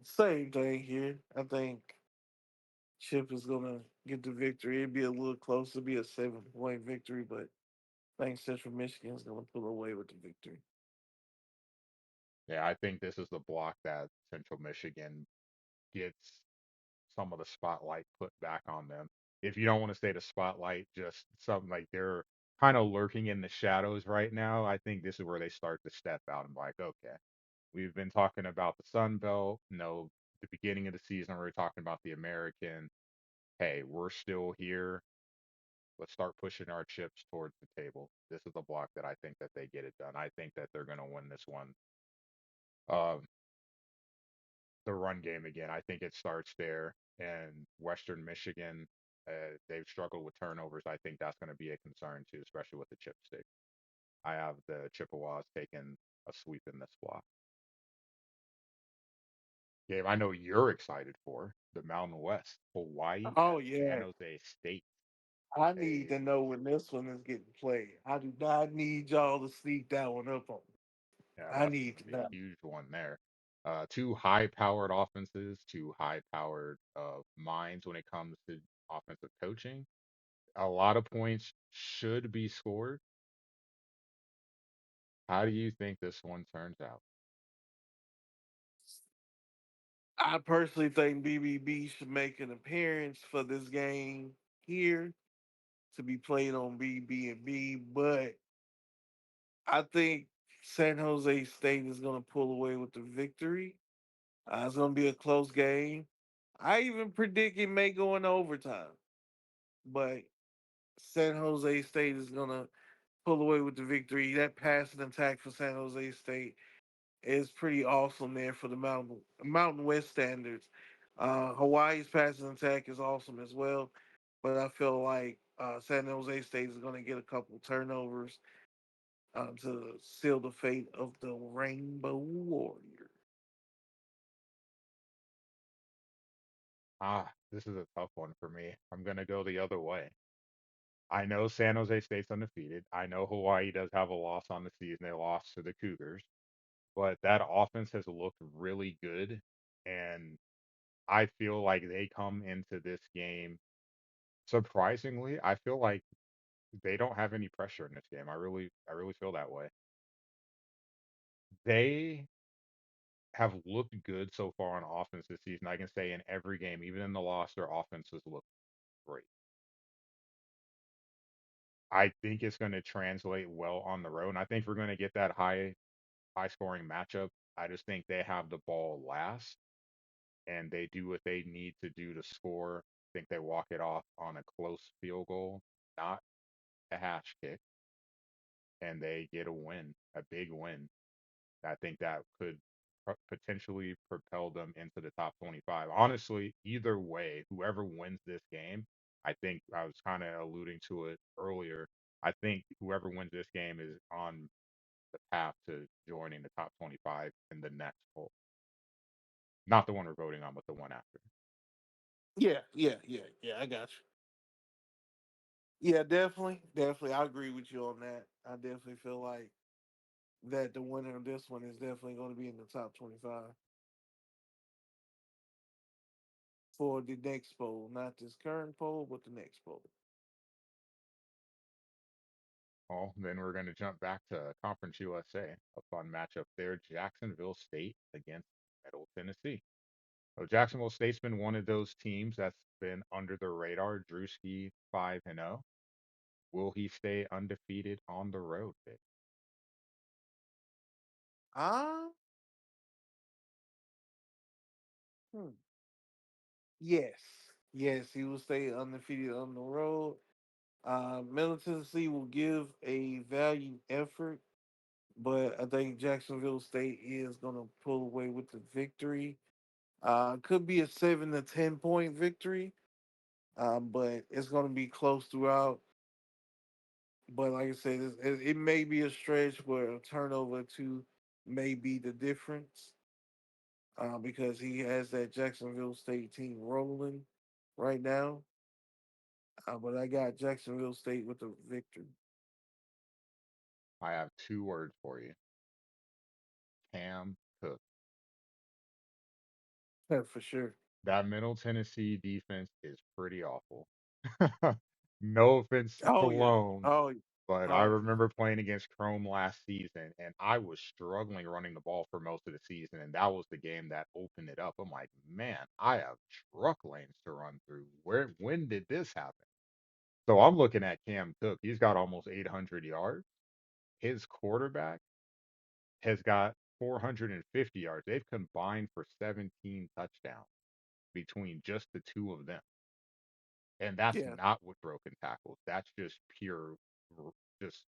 Same thing here. I think Chip is gonna get the victory. It'd be a little close to be a 7 point victory, but I think Central Michigan's gonna pull away with the victory. Yeah, I think this is the block that Central Michigan gets some of the spotlight put back on them. If you don't want to say the spotlight, just something like they're kind of lurking in the shadows right now. I think this is where they start to step out and be like, okay, we've been talking about the Sun Belt. No, the beginning of the season, we were talking about the American. Hey, we're still here. Let's start pushing our chips towards the table. This is a block that I think that they get it done. I think that they're going to win this one. Um, the run game again. I think it starts there. And Western Michigan, they've struggled with turnovers. I think that's going to be a concern too, especially with the chip stick. I have the Chippewas taking a sweep in this block. Game I know you're excited for the Mountain West, Hawaii Oh at San yeah. Jose State. I need A to know when this one is getting played. I do not need y'all to sneak that one up on me. Yeah, I that's going need to to be a know. huge one there. Two high-powered offenses, two high-powered minds when it comes to offensive coaching. A lot of points should be scored. How do you think this one turns out? I personally think BBB should make an appearance for this game here to be played on BB&B, but I think San Jose State is going to pull away with the victory. It's going to be a close game. I even predict it may go into overtime, but San Jose State is going to pull away with the victory. That passing attack for San Jose State is pretty awesome there for the Mountain West standards. Hawaii's passing attack is awesome as well, but I feel like San Jose State is going to get a couple turnovers to seal the fate of the Rainbow Warrior. This is a tough one for me. I'm gonna go the other way. I know San Jose State's undefeated. I know Hawaii does have a loss on the season. They lost to the Cougars, but that offense has looked really good, and I feel like they come into this game surprisingly. I feel like they don't have any pressure in this game. I really feel that way. They have looked good so far on offense this season. I can say in every game, even in the loss, their offense has looked great. I think it's going to translate well on the road. And I think we're going to get that high scoring matchup. I just think they have the ball last and they do what they need to do to score. I think they walk it off on a close field goal, not a hash kick, and they get a win, a big win. I think that could potentially propel them into the top 25. Honestly, either way, whoever wins this game, I think I was kind of alluding to it earlier. I think whoever wins this game is on the path to joining the top 25 in the next poll. Not the one we're voting on, but the one after. Yeah. I got you. Yeah, definitely. I agree with you on that. I definitely feel like that the winner of this one is definitely going to be in the top 25 for the next poll, not this current poll, but the next poll. Well, then we're going to jump back to Conference USA, a fun matchup there. Jacksonville State against Middle Tennessee. So Jacksonville State's been one of those teams that's been under the radar. Drewski 5-0. Will he stay undefeated on the road, Vic? Ah, hmm. Yes, yes, he will stay undefeated on the road. Middle Tennessee will give a valiant effort, but I think Jacksonville State is going to pull away with the victory. Could be a 7 to 10 point victory, but it's going to be close throughout. But like I said, it may be a stretch where a turnover or two may be the difference, because he has that Jacksonville State team rolling right now. But I got Jacksonville State with the victory. I have two words for you. Cam Cook. Yeah, for sure. That Middle Tennessee defense is pretty awful. No offense to Oh yeah. Cologne, Oh, but I oh yeah. remember playing against Chrome last season, and I was struggling running the ball for most of the season, and that was the game that opened it up. I'm like, man, I have truck lanes to run through. When did this happen? So I'm looking at Cam Cook. He's got almost 800 yards. His quarterback has got 450 yards. They've combined for 17 touchdowns between just the two of them. And that's Yeah. not with broken tackles. That's just pure, just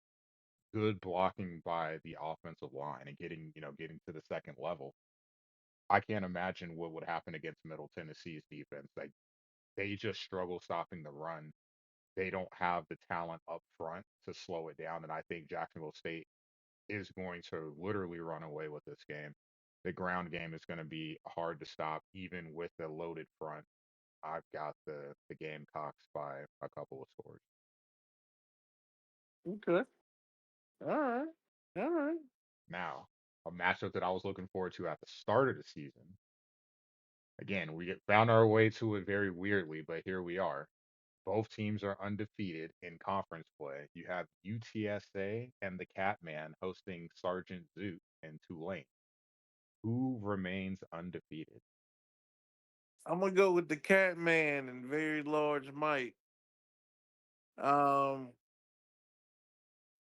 good blocking by the offensive line and getting to the second level. I can't imagine what would happen against Middle Tennessee's defense. Like they just struggle stopping the run. They don't have the talent up front to slow it down. And I think Jacksonville State is going to literally run away with this game. The ground game is going to be hard to stop, even with the loaded front. I've got the Gamecocks by a couple of scores. Okay. All right. All right. Now, a matchup that I was looking forward to at the start of the season. Again, found our way to it very weirdly, but here we are. Both teams are undefeated in conference play. You have UTSA and the Catman hosting Sergeant Zoot in Tulane. Who remains undefeated? I'm gonna go with the Cat Man and Very Large Mike. Um,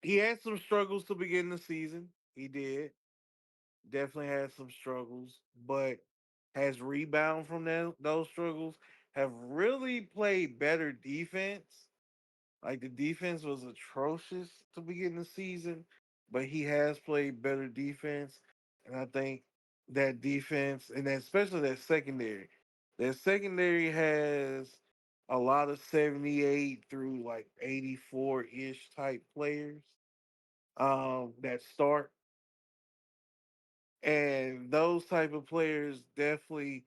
he had some struggles to begin the season. He did definitely had some struggles, but has rebound from those struggles. Have really played better defense. Like the defense was atrocious to begin the season, but he has played better defense, and I think that defense and especially that secondary has a lot of 78 through like 84 ish type players that start, and those type of players definitely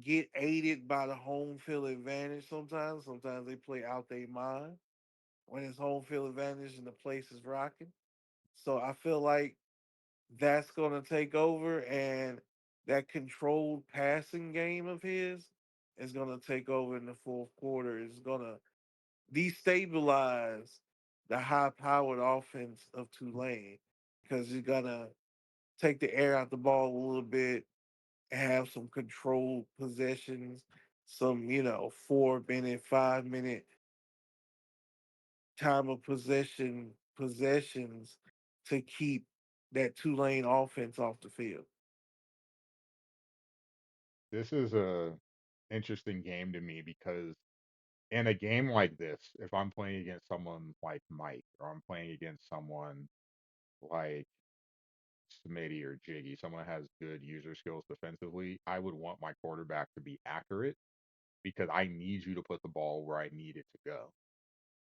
get aided by the home field advantage. Sometimes they play out their mind when it's home field advantage and the place is rocking. So I feel like that's going to take over, and that controlled passing game of his is going to take over in the fourth quarter. It's going to destabilize the high-powered offense of Tulane because you're going to take the air out the ball a little bit and have some controlled possessions, some 4 minute, 5 minute time of possessions to keep that Tulane offense off the field. This is a interesting game to me because in a game like this, if I'm playing against someone like Mike or I'm playing against someone like Smitty or Jiggy, someone that has good user skills defensively, I would want my quarterback to be accurate because I need you to put the ball where I need it to go.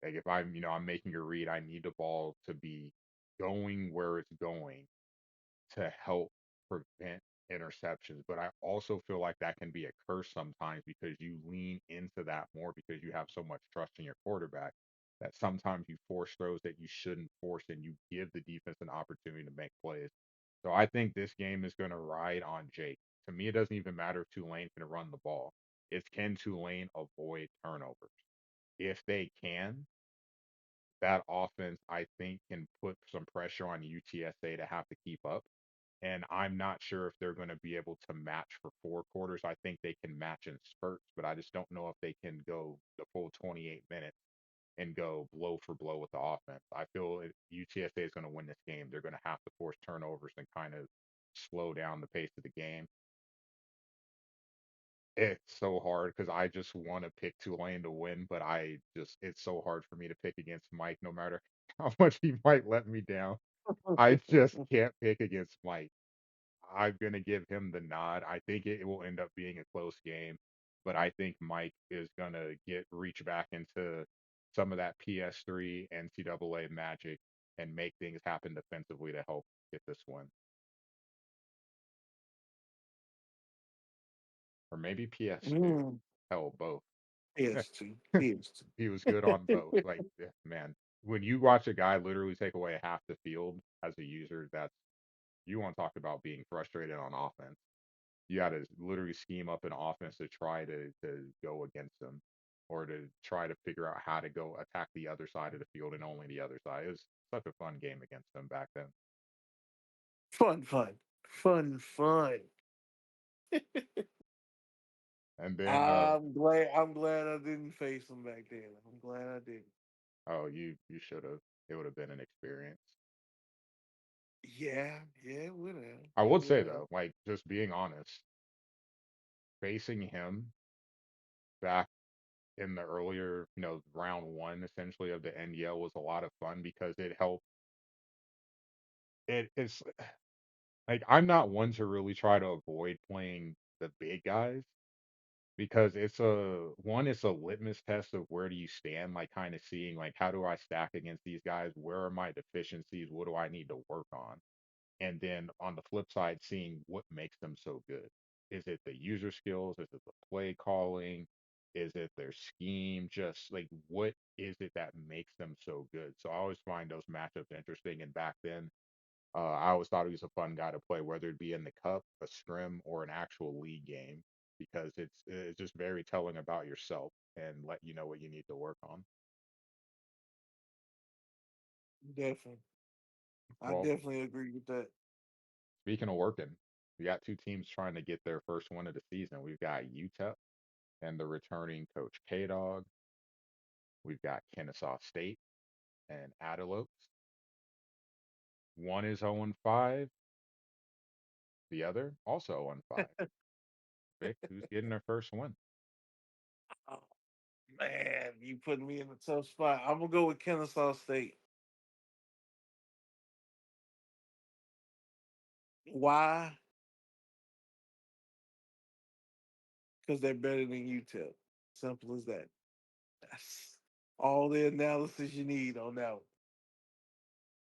Like if I'm making a read, I need the ball to be going where it's going to help prevent interceptions. But I also feel like that can be a curse sometimes because you lean into that more because you have so much trust in your quarterback that sometimes you force throws that you shouldn't force and you give the defense an opportunity to make plays. So I think this game is going to ride on Jake. To me, it doesn't even matter if Tulane can run the ball. It's can Tulane avoid turnovers? If they can, that offense, I think, can put some pressure on UTSA to have to keep up. And I'm not sure if they're going to be able to match for 4 quarters. I think they can match in spurts, but I just don't know if they can go the full 28 minutes and go blow for blow with the offense. I feel UTSA is going to win this game. They're going to have to force turnovers and kind of slow down the pace of the game. It's so hard because I just want to pick Tulane to win, but it's so hard for me to pick against Mike no matter how much he might let me down. I just can't pick against Mike. I'm gonna give him the nod. I think it will end up being a close game, but I think Mike is gonna get reach back into some of that PS3 NCAA magic and make things happen defensively to help get this win. Or maybe PS2. Mm, Hell, both. PS2, PS2. He was good on both. Like, man, when you watch a guy literally take away half the field as a user, that's you want to talk about being frustrated on offense. You got to literally scheme up an offense to try to go against them or to try to figure out how to go attack the other side of the field and only the other side. It was such a fun game against them back then. Fun, fun, fun, fun. And then I'm glad I didn't face him back then. I'm glad I didn't. oh, you should have. It would have been an experience. Yeah, yeah, it would have. I It would would say have. though, like just being honest, facing him back in the earlier, round one essentially of the NDL was a lot of fun because it helped. It's like I'm not one to really try to avoid playing the big guys because it's a litmus test of where do you stand, like kind of seeing like how do I stack against these guys? Where are my deficiencies? What do I need to work on? And then on the flip side, seeing what makes them so good. Is it the user skills? Is it the play calling? Is it their scheme? Just like what is it that makes them so good? So I always find those matchups interesting. And back then, I always thought he was a fun guy to play, whether it be in the cup, a scrim, or an actual league game, because it's just very telling about yourself and let you know what you need to work on. Definitely. I Well, definitely agree with that. speaking of working. We got two teams trying to get their first win of the season. We've got UTEP and the returning coach K Dog. We've got Kennesaw State and Adelopes. One is 0-5, the other also 0-5. Vic, who's getting their first win? Oh man, you putting me in a tough spot. I'm gonna go with Kennesaw State. Why? Because they're better than UTEP. Simple as that. That's all the analysis you need on that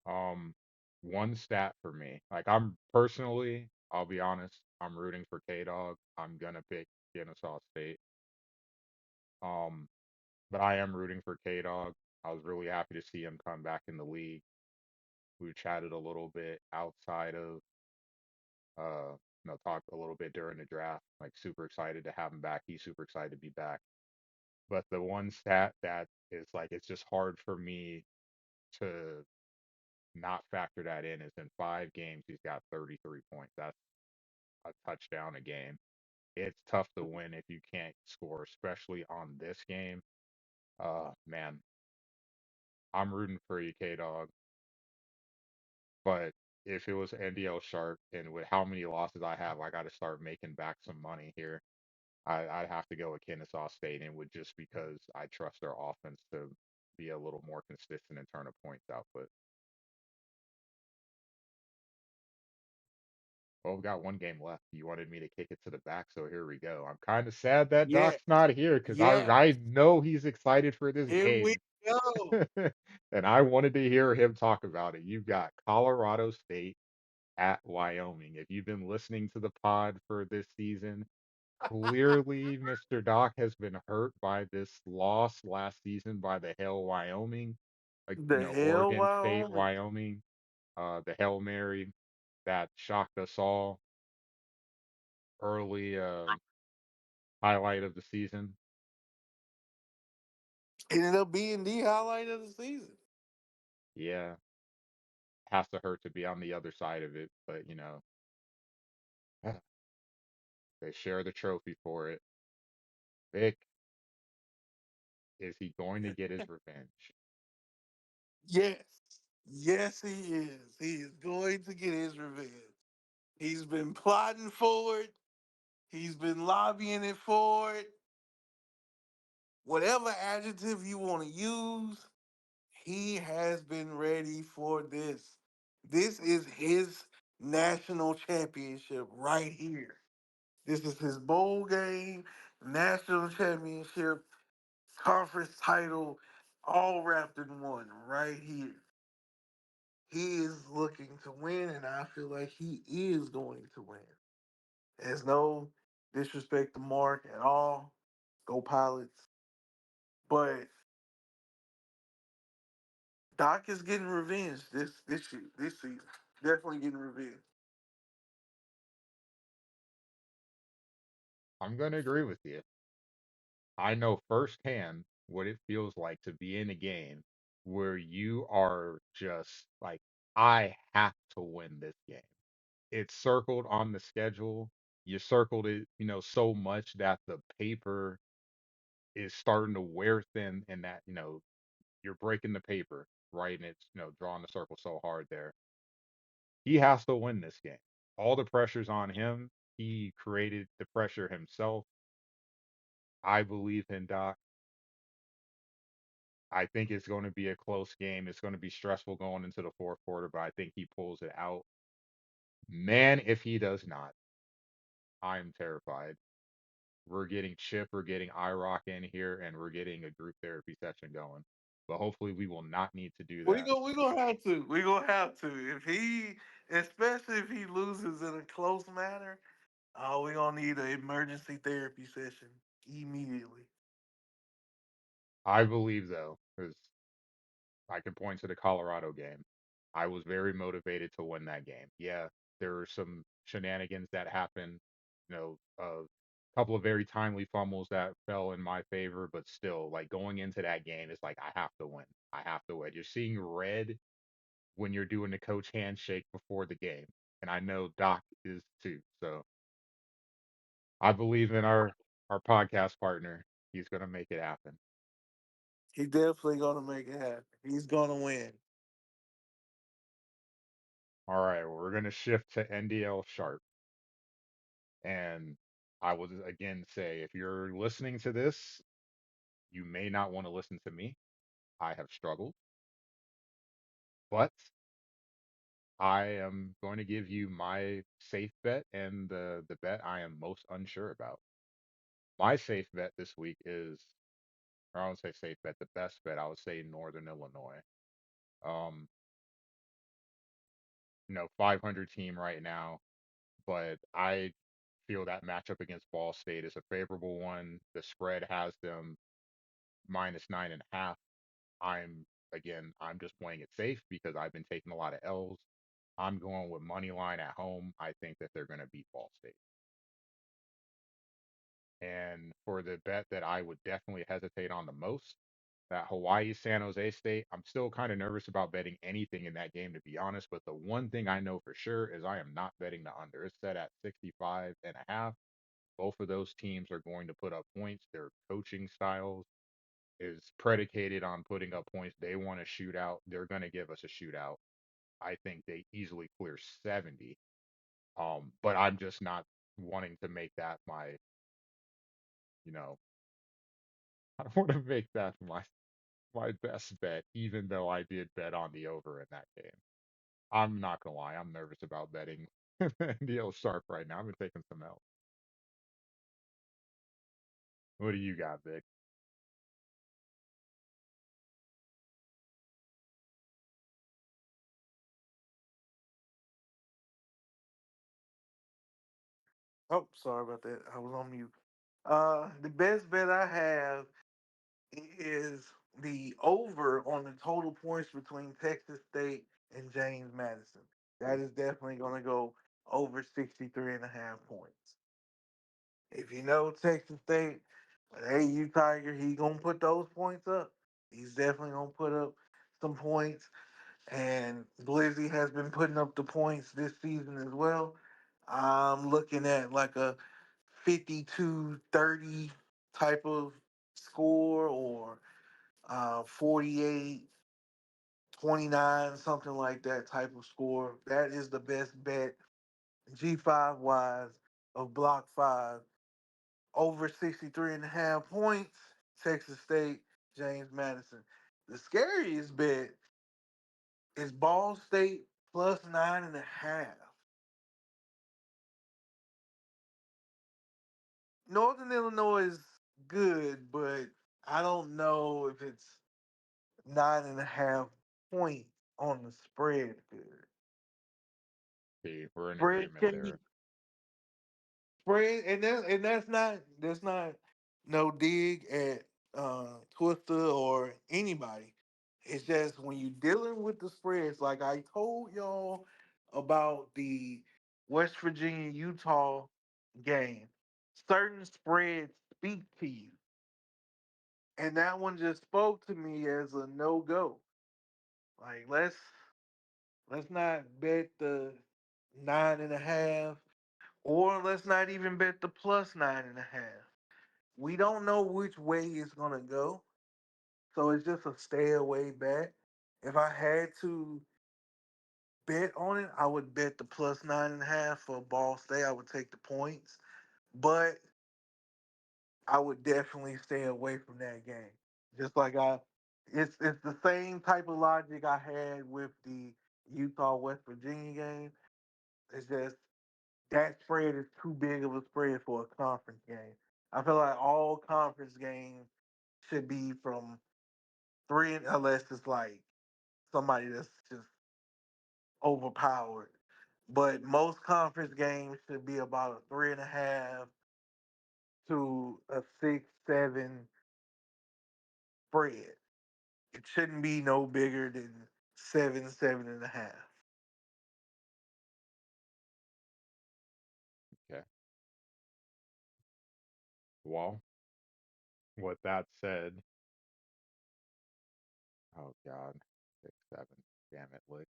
one. Um, One stat for me. Like I'm personally, I'll be honest, I'm rooting for K Dog. I'm gonna pick Kennesaw State. Um, but I am rooting for K Dog. I was really happy to see him come back in the league. We chatted a little bit outside of talked a little bit during the draft. Like super excited to have him back. He's super excited to be back. But the one stat that is like it's just hard for me to not factor that in is in 5 games he's got 33 points. That's a touchdown a game. It's tough to win if you can't score, especially on this game. Man, I'm rooting for you, K Dog. But if it was NDL Sharp and with how many losses I have, I got to start making back some money here. I'd have to go with Kennesaw State, and would just because I trust their offense to be a little more consistent in terms of points output. Well, we've got one game left. You wanted me to kick it to the back, so here we go. I'm kind of sad that Yeah, Doc's not here because I yeah. I know he's excited for this Here we game, go. and I wanted to hear him talk about it. You've got Colorado State at Wyoming. If you've been listening to the pod for this season, clearly Mr. Doc has been hurt by this loss last season by the Hail Wyoming, like The hell, Oregon State, Wyoming. Wyoming, the Hail Mary that shocked us all early highlight of the season. Ended up being the highlight of the season. Yeah, has to hurt to be on the other side of it, but they share the trophy for it. Vic, is he going to get his revenge? Yes. Yes, he is. He is going to get his revenge. He's been plotting for it. He's been lobbying it for it. Whatever adjective you want to use, he has been ready for this. This is his national championship right here. This is his bowl game, national championship, conference title, all wrapped in one right here. He is looking to win, and I feel like he is going to win. There's no disrespect to Mark at all. Go Pilots. But Doc is getting revenge this season. Definitely getting revenge. I'm going to agree with you. I know firsthand what it feels like to be in a game where you are just like, I have to win this game. It's circled on the schedule. You circled it, so much that the paper is starting to wear thin and that, you're breaking the paper, right? And it's, drawing the circle so hard there. He has to win this game. All the pressure's on him. He created the pressure himself. I believe in Doc. I think it's going to be a close game. It's going to be stressful going into the fourth quarter, but I think he pulls it out. Man, if he does not, I'm terrified. We're getting Chip, we're getting IROC in here, and we're getting a group therapy session going. But hopefully, we will not need to do that. We gonna have to. We gonna have to. If he, especially if he loses in a close manner, oh, we gonna need an emergency therapy session immediately. I believe, though, because I can point to the Colorado game. I was very motivated to win that game. Yeah, there were some shenanigans that happened, a couple of very timely fumbles that fell in my favor, but still, like going into that game, it's like I have to win. I have to win. You're seeing red when you're doing the coach handshake before the game. and I know Doc is too. So I believe in our podcast partner. He's gonna make it happen. He definitely gonna make it happen. He's gonna win. All right, well, we're gonna shift to NDL sharp, and I will again say if you're listening to this, you may not want to listen to me. I have struggled, but I am going to give you my safe bet and the bet I am most unsure about. My safe bet this week is, or I would say safe bet, the best bet I would say Northern Illinois. Um, 500 team right now, but I feel that matchup against Ball State is a favorable one. The spread has them -9.5. I'm just playing it safe because I've been taking a lot of L's. I'm going with money line at home. I think that they're going to beat Ball State. And for the bet that I would definitely hesitate on the most, that Hawaii San Jose State, I'm still kind of nervous about betting anything in that game, to be honest. But the one thing I know for sure is I am not betting the under. It's set at 65.5. Both of those teams are going to put up points. Their coaching styles is predicated on putting up points. They want a shootout. They're going to give us a shootout. I think they easily clear 70. But I'm just not wanting to make that my, you know, I don't want to make that my best bet, even though I did bet on the over in that game. I'm not gonna lie, I'm nervous about betting NDL sharp right now. I've been taking some L. What do you got, Vic? Oh, sorry about that. I was on mute. The best bet I have is the over on the total points between Texas State and James Madison. That is definitely going to go over 63 and a half points. If you know Texas State, hey, you Tiger, he going to put those points up. He's definitely going to put up some points. And Blizzy has been putting up the points this season as well. I'm looking at like a 52-30 type of score or 48-29, something like that type of score. That is the best bet, G5 wise, of Block 5. Over 63 and a half points, Texas State, James Madison. The scariest bet is Ball State plus 9.5. Northern Illinois is good, but I don't know if it's 9.5 points on the spread good. See, we're in Spread agreement can be there. spread, and that's not no dig at Twister or anybody. It's just when you're dealing with the spreads, like I told y'all about the West Virginia Utah game, certain spreads speak to you, and that one just spoke to me as a no go. Like let's not bet the 9.5, or let's not even bet the plus 9.5. We don't know which way it's gonna go, so it's just a stay away bet. If I had to bet on it, I would bet the plus 9.5 for Ball State. I would take the points, but I would definitely stay away from that game. Just like it's the same type of logic I had with the Utah West Virginia game. It's just that spread is too big of a spread for a conference game. I feel like all conference games should be from three, unless it's like somebody that's just overpowered. But most conference games should be about a 3.5 to a 6, 7 spread. It shouldn't be no bigger than 7, 7.5. Okay. Well, with that said, oh God, 6, 7. Damn it, Lick.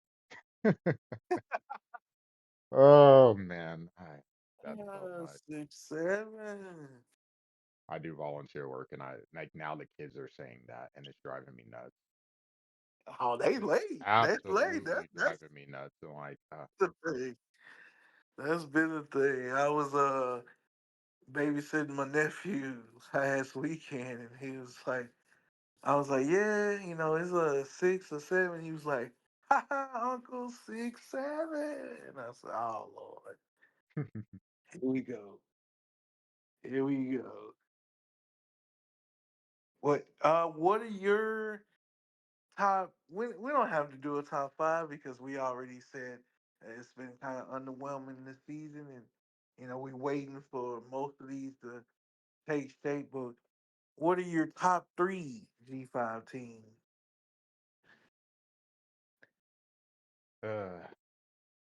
Oh man, that's so much. 6'7". I do volunteer work, and I like now the kids are saying that, and it's driving me nuts. Oh, they It's late. That's late. absolutely driving me nuts. So like, The thing. That's been the thing. I was babysitting my nephew last weekend, and he was like, I was like, yeah, it's a 6 or 7. He was like, ha ha, Uncle 6'7". And I said, oh Lord, here we go, here we go. What are your top? We don't have to do a top five because we already said that it's been kind of underwhelming this season, and we waiting for most of these to take shape. But what are your top three G5 teams? uh,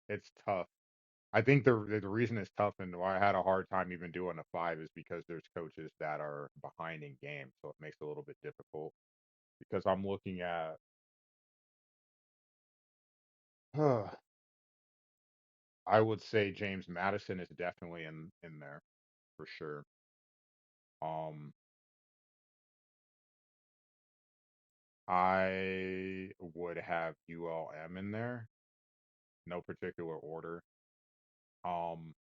it's tough. I think the reason it's tough and why I had a hard time even doing a five is because there's coaches that are behind in games, so it makes it a little bit difficult. Because I'm looking at, I would say James Madison is definitely in there for sure. Um, I would have ULM in there, no particular order. Um,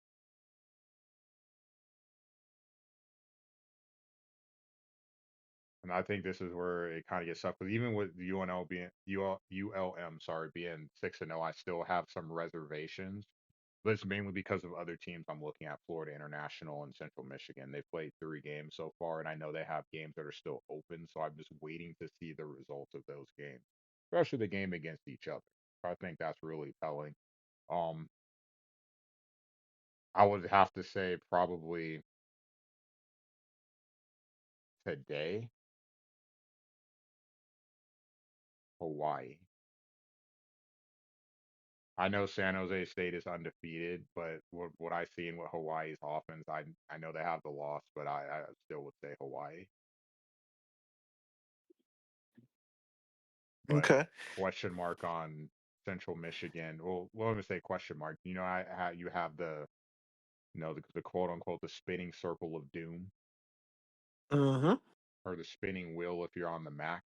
and I think this is where it kind of gets tough because even with the UNL being ULM, sorry, being 6-0, I still have some reservations. But it's mainly because of other teams I'm looking at, Florida International and Central Michigan. They've played 3 games so far, and I know they have games that are still open. So I'm just waiting to see the results of those games, especially the game against each other. I think that's really telling. Um, I would have to say probably today, Hawaii. I know San Jose State is undefeated, but what I see in what Hawaii's offense, I know they have the loss, but I still would say Hawaii. But Okay. question mark on Central Michigan. Well, let me say question mark. You know, how you have the quote unquote the spinning circle of doom Mm-hmm. or the spinning wheel if you're on the Mac.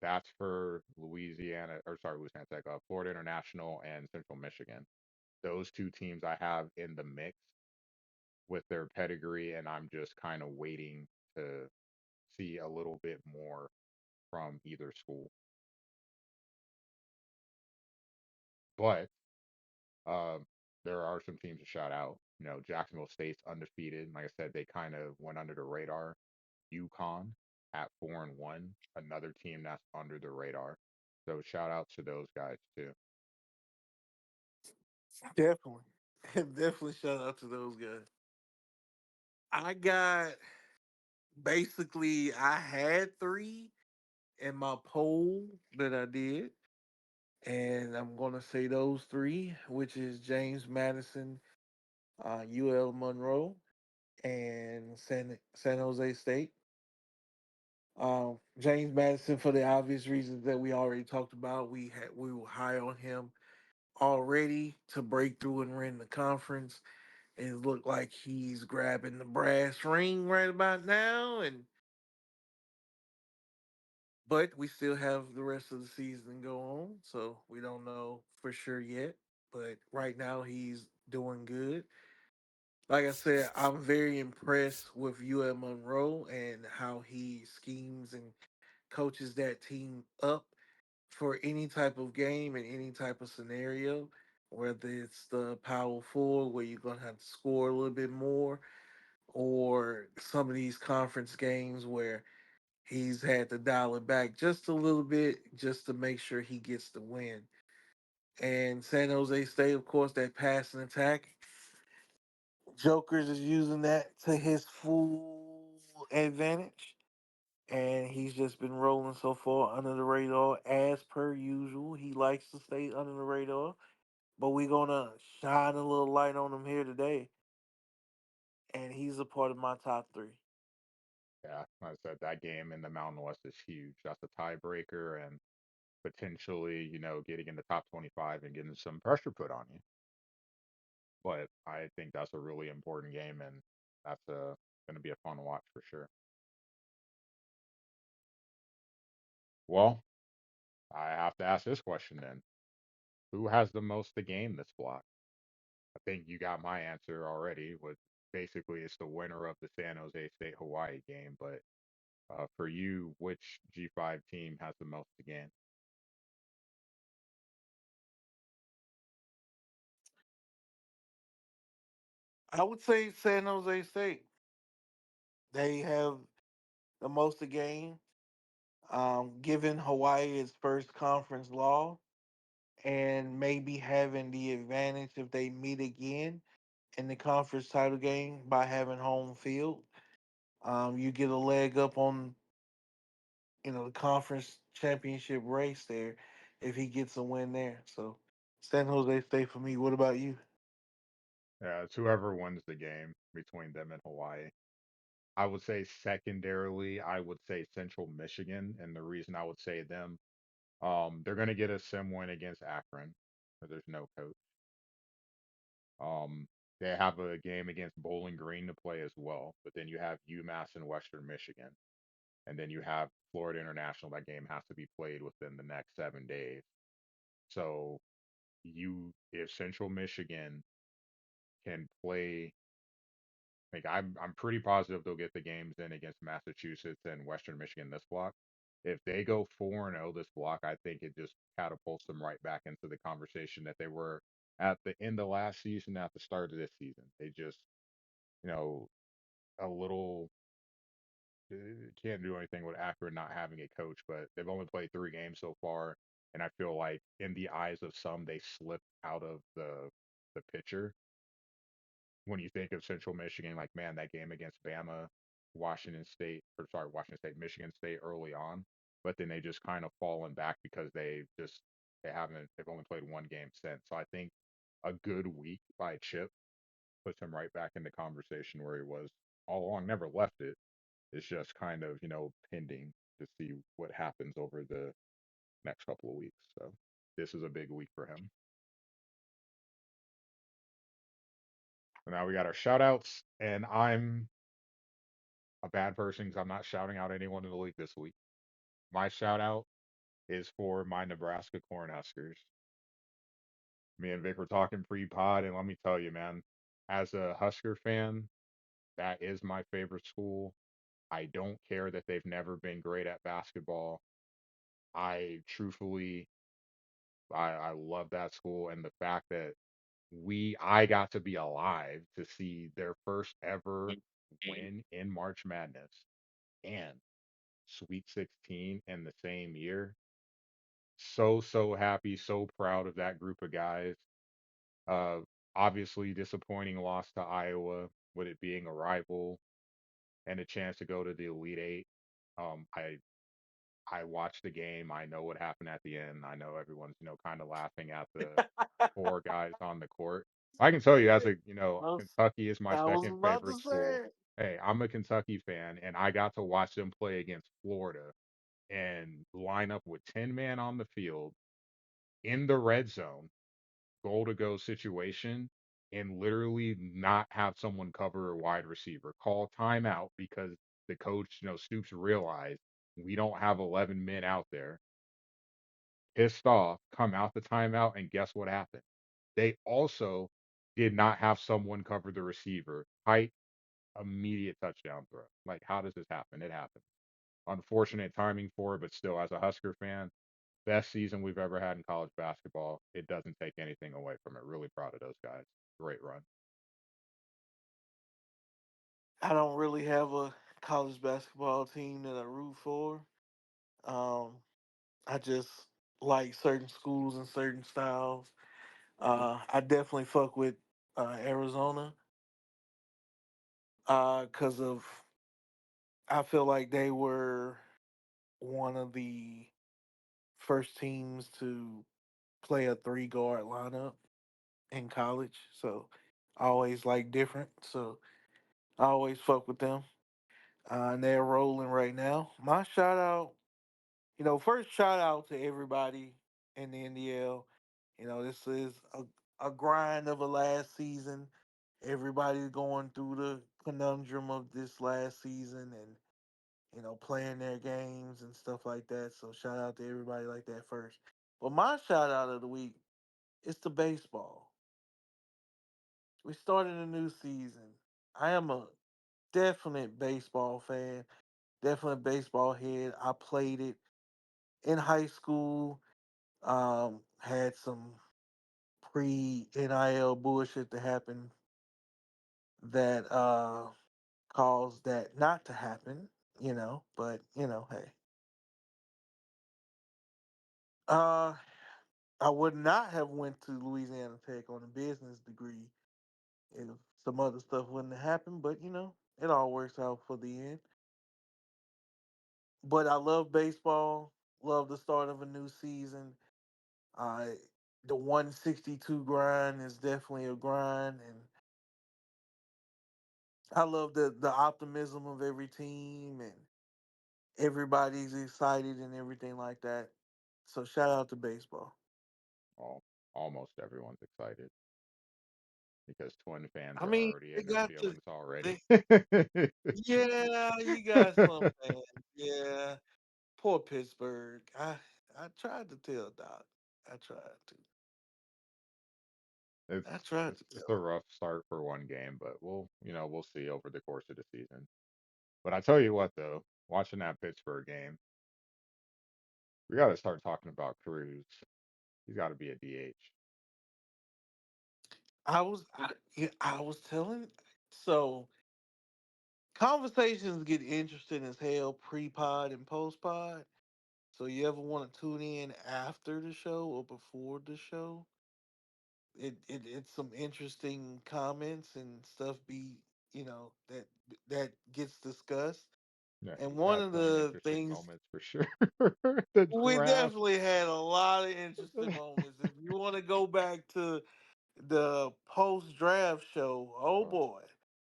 That's for Louisiana or sorry, Louisiana Tech, Florida International and Central Michigan. Those two teams I have in the mix with their pedigree, and I'm just kind of waiting to see a little bit more from either school. But um, there are some teams to shout out. You know, Jacksonville State's undefeated. Like I said, they kind of went under the radar. UConn at 4-1, another team that's under the radar. So shout out to those guys too. Definitely. Definitely shout out to those guys. I got I had three in my poll that I did. And I'm gonna say those three, which is James Madison, UL Monroe, and San Jose State. James Madison for the obvious reasons that we already talked about. We were high on him already to break through and win the conference. It looked like he's grabbing the brass ring right about now, and but we still have the rest of the season to go on, so we don't know for sure yet. But right now he's doing good. Like I said, I'm very impressed with UL Monroe and how he schemes and coaches that team up for any type of game and any type of scenario, whether it's the power forward where you're gonna have to score a little bit more, or some of these conference games where he's had to dial it back just a little bit just to make sure he gets the win. And San Jose State, of course, that passing attack. Jokers is using that to his full advantage. And he's just been rolling so far under the radar as per usual. He likes to stay under the radar. But we're gonna shine a little light on him here today. And he's a part of my top three. Yeah, like I said that game in the Mountain West is huge. That's a tiebreaker and potentially, getting in the top 25 and getting some pressure put on you. but I think that's a really important game, and that's going to be a fun watch for sure. Well, I have to ask this question then: who has the most to gain this block? I think you got my answer already. With basically, it's the winner of the San Jose State Hawaii game. But for you, which G5 team has the most to gain? I would say San Jose State. They have the most to gain, given Hawaii its first conference law, and maybe having the advantage if they meet again in the conference title game by having home field. You get a leg up on the conference championship race there if he gets a win there. So San Jose State for me. What about you? Yeah, it's whoever wins the game between them and Hawaii. I would say secondarily, I would say Central Michigan, and the reason I would say them, they're going to get a sim win against Akron, where there's no coach. Um, they have a game against Bowling Green to play as well, but then you have UMass and Western Michigan, and then you have Florida International. That game has to be played within the next 7 days. So if Central Michigan can play, like I'm pretty positive they'll get the games in against Massachusetts and Western Michigan this block. If they go 4-0 this block, I think it just catapults them right back into the conversation that they were at the end of last season, at the start of this season. They just, you know, a little can't do anything with Akron not having a coach, but they've only played 3 games so far, and I feel like in the eyes of some, they slipped out of the picture when you think of Central Michigan, like man, that game against Bama, Washington State, or sorry, Washington State, Michigan State early on, but then they just kind of fallen back because they've only played 1 game since. So I think a good week by Chip puts him right back in the conversation where he was all along. Never left it. It's just kind of pending to see what happens over the next couple of weeks. So this is a big week for him. So now we got our shout outs, and I'm a bad person because I'm not shouting out anyone in the league this week. My shout out is for my Nebraska Cornhuskers. Me and Vic were talking pre-pod, and let me tell you, man, as a Husker fan, that is my favorite school. I don't care that they've never been great at basketball. I truthfully, I love that school, and the fact that I got to be alive to see their first ever win in March Madness and Sweet 16 in the same year. So happy, so proud of that group of guys. Uh, Obviously disappointing loss to Iowa with it being a rival and a chance to go to the Elite Eight. I watched the game. I know what happened at the end. I know everyone's kind of laughing at the 4 guys on the court. I can tell you, as was, Kentucky is my I was second about to favorite school. say it. Hey, I'm a Kentucky fan, and I got to watch them play against Florida and line up with 10 man on the field in the red zone, goal to go situation, and literally not have someone cover a wide receiver. Call timeout because the coach, Stoops realized we don't have 11 men out there. Pissed off, come out the timeout, and guess what happened? They also did not have someone cover the receiver. Height, immediate touchdown throw. Like, how does this happen? It happened. Unfortunate timing for it, but still, as a Husker fan, best season we've ever had in college basketball. It doesn't take anything away from it. Really proud of those guys. Great run. I don't really have a college basketball team that I root for. Um, I just like certain schools and certain styles. I definitely fuck with Arizona because of I feel like they were one of the first teams to play a 3 guard lineup in college. So I always like different. So I always fuck with them. And they're rolling right now. My shout out, first shout out to everybody in the NDL. This is a grind of a last season. Everybody's going through the conundrum of this last season and playing their games and stuff like that. So shout out to everybody like that first. But my shout out of the week is to baseball. We started a new season. I am a definite baseball fan, definite baseball head. I played it in high school. Had some pre NIL bullshit to happen that caused that not to happen. But hey, uh, I would not have went to Louisiana Tech on a business degree if some other stuff wouldn't have happened. But it all works out for the end. But I love baseball. Love the start of a new season. Uh, the 162 grind is definitely a grind, and I love the optimism of every team and everybody's excited and everything like that. So shout out to baseball. Well, almost everyone's excited because Twin fans I are mean, already they in their got feelings already. they, yeah, you got some fans. Yeah, poor Pittsburgh. I tried to tell Doc. I tried to. I It's tried it's to it's a tell rough start for one game, but we'll see over the course of the season. But I tell you what though, watching that Pittsburgh game, we got to start talking about Cruz. He's got to be a DH. Yeah, I was telling. So conversations get interesting as hell pre-pod and post-pod. So you ever want to tune in after the show or before the show? It's some interesting comments and stuff that gets discussed. Yeah, And he's one had of plenty the interesting things moments for sure. The we draft. definitely had a lot of interesting moments. If you want to go back to the post draft show, oh Oh, boy,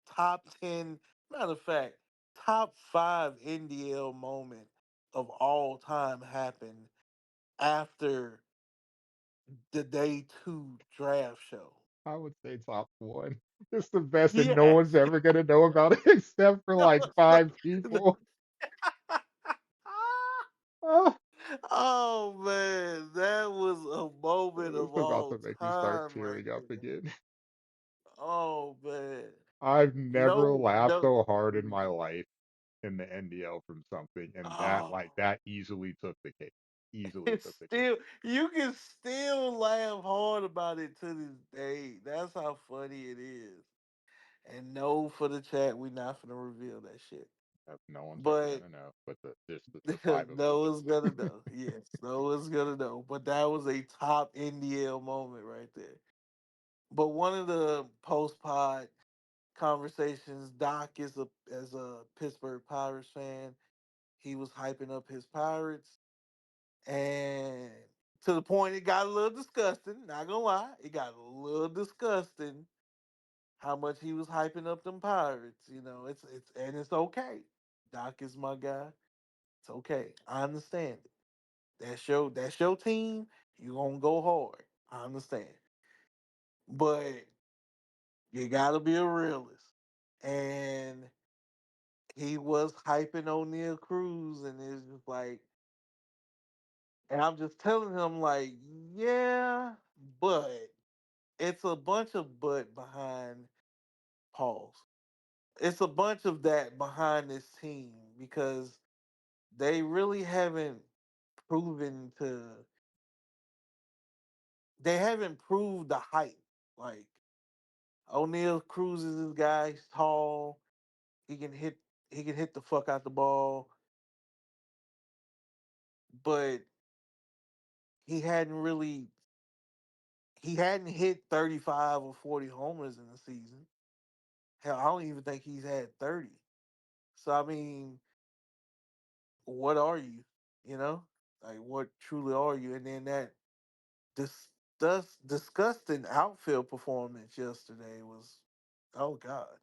top 10, matter of fact, top five NDL moment of all time happened after the day two draft show. I would say top one. It's the best, and no one's Yes. ever gonna know about it except for like five people. Oh, Oh man, that was a moment it's of about all to make me start time right tearing up there. again. Oh man. I've never No, laughed no. so hard in my life in the NDL from something, and that Oh, like that easily took the cake. Easily it's took the cake. still you can still laugh hard about it to this day. That's how funny it is. And no, for the chat, we're not gonna reveal that shit. No one's ever But gonna know, but the five of no us. one's gonna know. Yes, no one's gonna know. But that was a top NDL moment right there. But one of the post pod conversations, Doc is a as a Pittsburgh Pirates fan. He was hyping up his Pirates, and to the point it got a little disgusting. Not gonna lie, it got a little disgusting how much he was hyping up them Pirates. It's okay. Doc is my guy. It's okay. I understand it. That's your team. You gonna go hard. I understand, but you gotta be a realist. And he was hyping O'Neal Cruz, and it's just like, and I'm just telling him like, yeah, but it's a bunch of but behind pause. It's a bunch of that behind this team because they really haven't proven to. They haven't proved the hype. Like O'Neal Cruz is this guy. He's tall. He can hit. He can hit the fuck out the ball, but he hadn't really. He hadn't hit 35 or 40 homers in the season. Hell, I don't even think he's had 30. So I mean, what are you? You know, like what truly are you? And then that disgusting outfield performance yesterday was, oh god,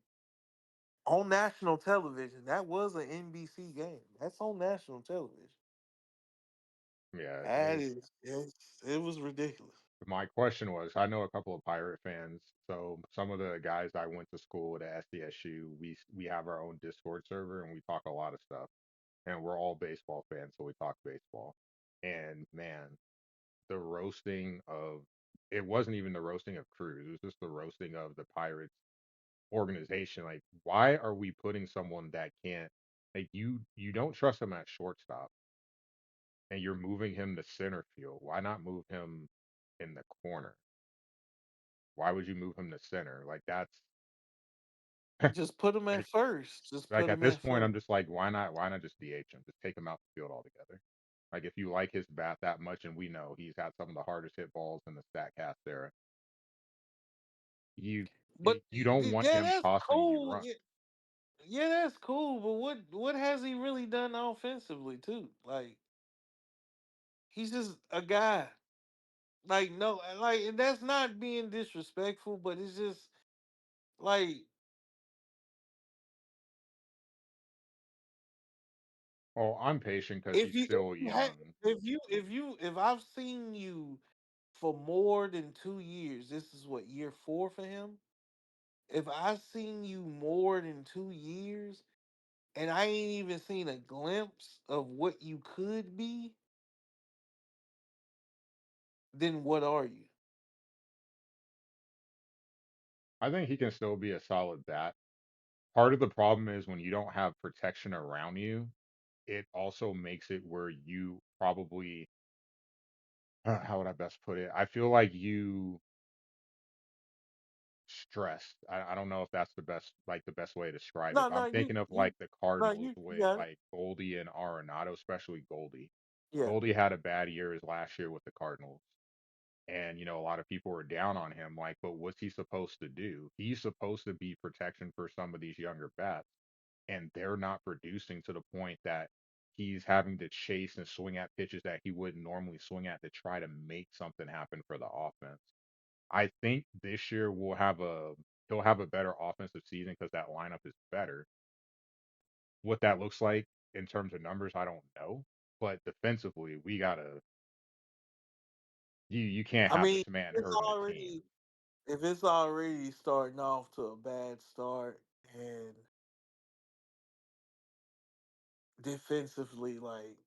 on national television. That was an NBC game. That's on national television. Yeah, That is, it was ridiculous. My question was, I know a couple of Pirate fans, so some of the guys I went to school with at SDSU, we have our own Discord server and we talk a lot of stuff. And we're all baseball fans, so we talk baseball. And man, the roasting of it wasn't even the roasting of Cruz, it was just the roasting of the Pirates organization. Like, why are we putting someone that can't like you don't trust him at shortstop and you're moving him to center field? Why not move him in the corner? Why would you move him to center? Like that's Just put him at like first. Just like put at him this at point first. I'm just like, why not just DH him? Just take him out the field altogether. Like if you like his bat that much, and we know he's had some of the hardest hit balls in the Statcast era, you But you don't want yeah, him that's costing you cool. runs. Yeah, yeah, that's cool. But what has he really done offensively too? Like he's just a guy. Like no, like and that's not being disrespectful, but it's just like Oh, I'm patient because if he's you still young. if I've seen you for more than 2 years, this is what year four for him. If I've seen you more than 2 years and I ain't even seen a glimpse of what you could be, then what are you? I think he can still be a solid bat. Part of the problem is when you don't have protection around you, it also makes it where you probably how would I best put it? I feel like you stressed. I don't know if that's the best way to describe it, No, but no, I'm thinking of you like the no, Cardinals you with got it. like Goldie and Arenado, especially Goldie. Yeah. Goldie had a bad year his last year with the Cardinals. And a lot of people were down on him, like, but what's he supposed to do? He's supposed to be protection for some of these younger bats, and they're not producing to the point that he's having to chase and swing at pitches that he wouldn't normally swing at to try to make something happen for the offense. I think this year he'll have a better offensive season because that lineup is better. What that looks like in terms of numbers, I don't know. But defensively, we gotta you can't I have mean, this man it's hurting the team. already if it's already starting off to a bad start and defensively, like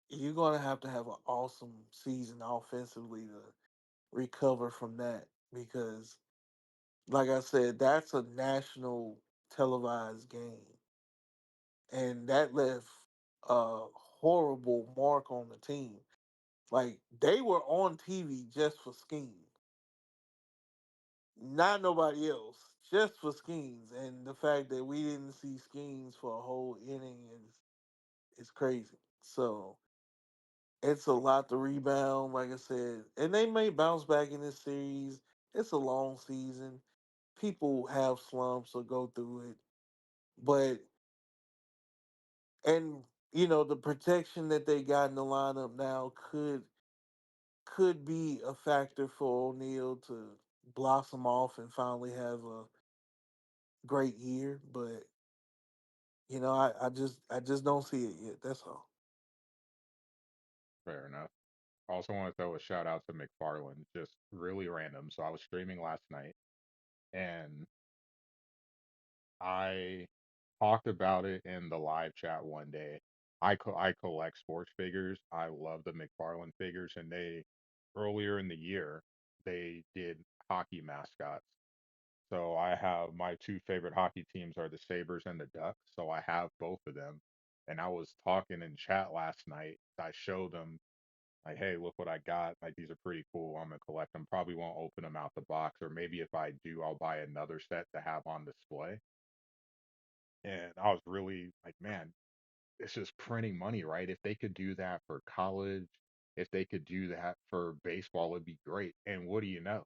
you're gonna have an awesome season offensively to recover from that because, like I said, that's a national televised game, and that left a horrible mark on the team. Like they were on TV just for schemes, not nobody else, just for schemes. And the fact that we didn't see schemes for a whole inning is crazy. So it's a lot to rebound, like I said, and they may bounce back in this series. It's a long season. People have slumps or go through it, but and the protection that they got in the lineup now could be a factor for O'Neal to blossom off and finally have a great year. But I just don't see it yet. That's all. Fair enough. Also want to throw a shout out to McFarland, just really random. So I was streaming last night and I talked about it in the live chat one day. I collect sports figures. I love the McFarland figures, and they earlier in the year they did hockey mascots. So I have my two favorite hockey teams are the Sabres and the Ducks. So I have both of them. And I was talking in chat last night. I showed them like, hey, look what I got. Like, these are pretty cool. I'm gonna collect them. Probably won't open them out the box, or maybe if I do, I'll buy another set to have on display. And I was really like, man, it's just printing money, right? If they could do that for college, if they could do that for baseball, it'd be great. And what do you know?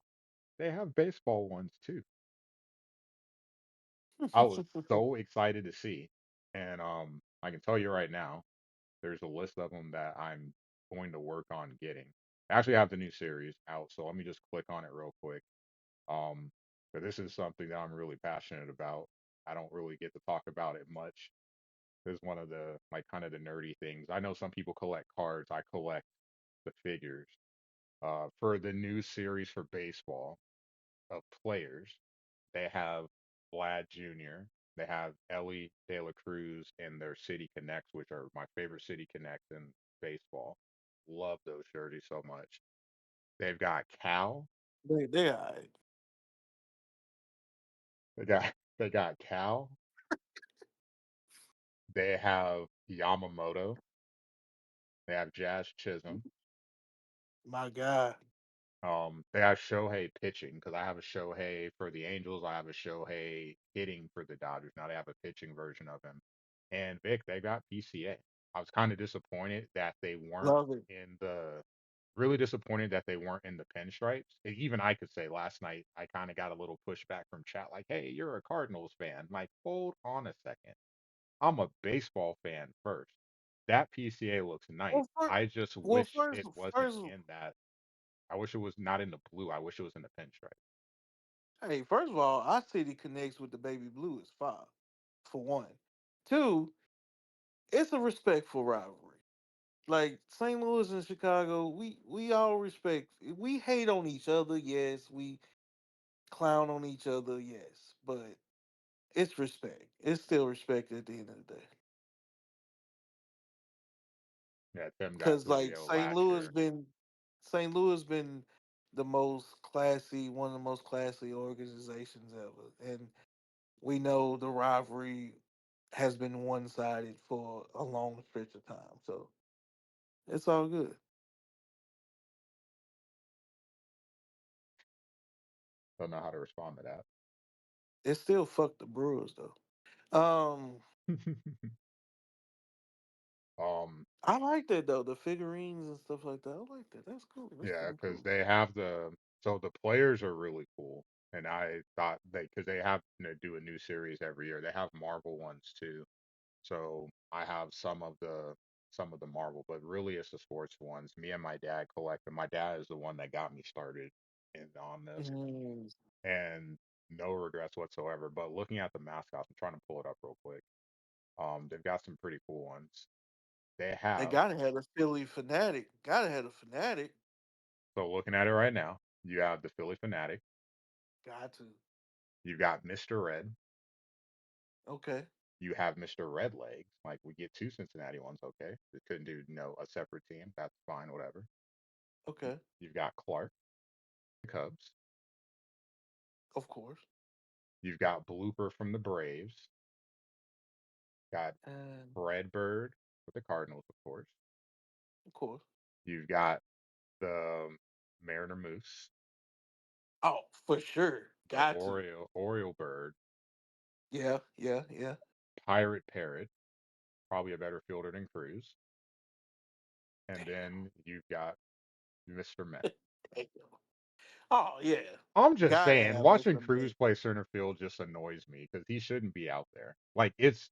They have baseball ones too. I was so excited to see. And I can tell you right now, there's a list of them that I'm going to work on getting. I actually have the new series out, so let me just click on it real quick. Um, but this is something that I'm really passionate about. I don't really get to talk about it much. It's one of the like kind of the nerdy things. I know some people collect cards. I collect the figures. For the new series for baseball of players, they have Vlad Jr., they have Ellie De La Cruz, and their City Connects, which are my favorite City Connects in baseball. Love those jerseys so much. They've got Cal. They all right. They got Cal. They have Yamamoto. They have Jazz Chisholm. My God. They have Shohei pitching because I have a Shohei for the Angels. I have a Shohei hitting for the Dodgers. Now they have a pitching version of him. And Vic, they got PCA. I was kind of disappointed that they weren't Love it. in the really disappointed that they weren't in the pinstripes. And even I could say last night I kind of got a little pushback from chat like, "Hey, you're a Cardinals fan." Like, hold on a second. I'm a baseball fan first. That PCA looks nice. Well, first, I just well, wish first, it wasn't first, in that. I wish it was not in the blue. I wish it was in the pinstripe. hey, first of all, our city connects with the baby blue is five, for one. Two, it's a respectful rivalry. Like St. Louis and Chicago, we all respect. We hate on each other, yes. We clown on each other, yes. But it's respect. It's still respect at the end of the day. Yeah, Tim got Cause like 3-0 last year. St. Louis been the most classy, one of the most classy organizations ever, and we know the rivalry has been one sided for a long stretch of time. So it's all good. Don't know how to respond to It's still fuck the Brewers though. Um, that. um, I like that though, the figurines and stuff like that. I like that. That's cool. That's yeah, kind of because cool. they have the players are really cool, and I thought because they have do a new series every year. They have Marvel ones too, so I have some of the Marvel, but really it's the sports ones. Me and my dad collect them. My dad is the one that got me started in on this, Mm. and no regrets whatsoever. But looking at the mascots, I'm trying to pull it up real quick. They've got some pretty cool ones. They They have gotta have a Philly fanatic. Gotta have a fanatic. so looking at it right now, you have the Philly Fanatic, Got to. you got Mr. Red, Okay. you have Mr. Red Legs. Like we get two Cincinnati ones, okay. They couldn't do a separate team. That's fine, whatever. Okay. You've got Clark, the Cubs. Of course. You've got Blooper from the Braves. Got And Fred Bird for the Cardinals, of course. of course. You've got the Mariner Moose, Oh, for sure. the Got to. Oriole Bird, Yeah, yeah, yeah. Pirate Parrot, probably a better fielder than Cruz. And Damn. then you've got Mr. Met. Damn. Oh yeah. I'm just Gotta saying, have watching Mr. Cruz Met. play center field just annoys me because he shouldn't be out there. Like it's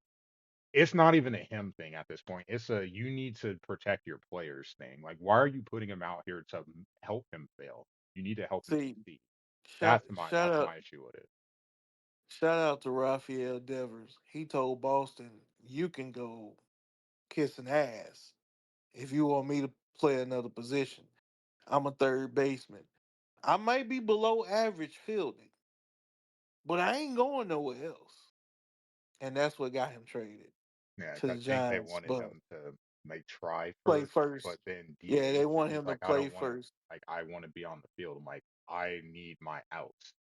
not even a him thing at this point. It's a you need to protect your players thing. Like why are you putting him out here to help him fail? You need to help him See, succeed. shout That's my shout that's out my issue with it. shout out to Rafael Devers. He told Boston, you can go kiss an ass if you want me to play another position. I'm a third baseman. I might be below average fielding, but I ain't going nowhere else. And that's what got him traded Yeah, to 'cause the I think they Giants. wanted But him to like try play first, but first. then Yeah, they DH, and want he's him to like, I play don't want to. first. Like, I want to be on the field. I'm like, I need my outs.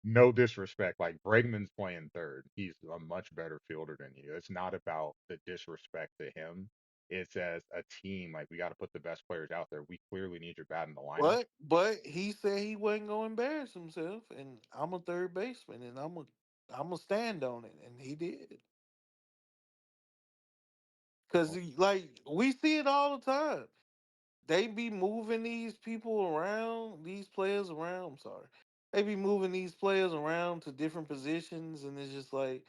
No disrespect. Like Bregman's playing third. He's a much better fielder than you. It's not about the disrespect to him. It's as a team. Like we got to put the best players out there. We clearly need your bat in the lineup. But he said he wasn't gonna embarrass himself, and I'm a third baseman, and I'm a stand on it, and he did. Cause Well, like we see it all the time. They be moving these people around, these players around. I'm sorry, they be moving these players around to different positions, and it's just like,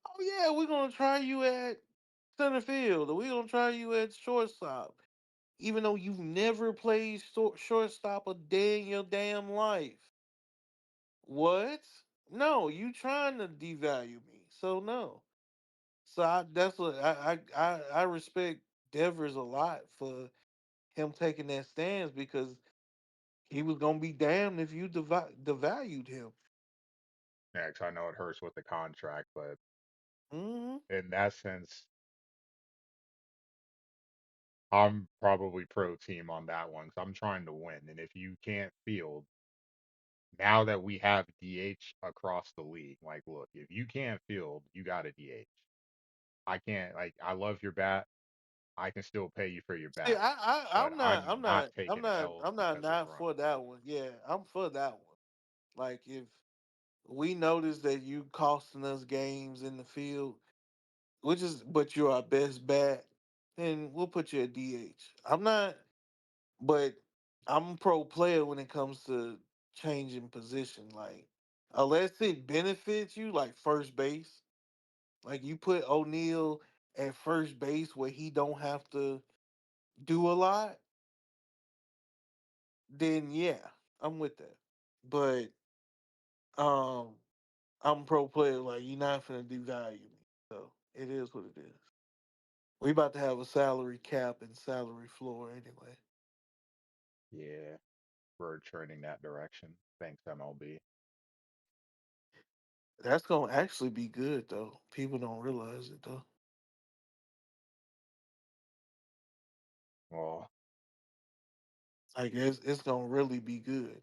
oh yeah, we're gonna try you at center field, or we're gonna try you at shortstop, even though you've never played shortstop a day in your damn life. What? No, you trying to devalue me? So no. So that's what I respect Devers a lot for him taking that stance because he was gonna be damned if you devalued him. Yeah, 'cause I know it hurts with the contract, but Hmm. in that sense, I'm probably pro team on that one because I'm trying to win. And if you can't field, now that we have DH across the league, like, look, if you can't field, you got a DH. I can't, like, I love your bat. I can still pay you for your See, bat, but I'm not taking L's because of not runs. for that one. Yeah, I'm for that one. Like if we notice that you costing us games in the field, which is but you're our best bat, then we'll put you at DH. I'm not, but I'm pro player when it comes to changing position. Like unless it benefits you, like first base, like you put O'Neal at first base where he don't have to do a lot, then yeah, I'm with that. But um, I'm pro player. Like you're not finna devalue me, so it is what it is. We about to have a salary cap and salary floor anyway. Yeah, we're trending that direction. Thanks, MLB. That's gonna actually be good though. People don't realize it though. Well, Like it's gonna really be good.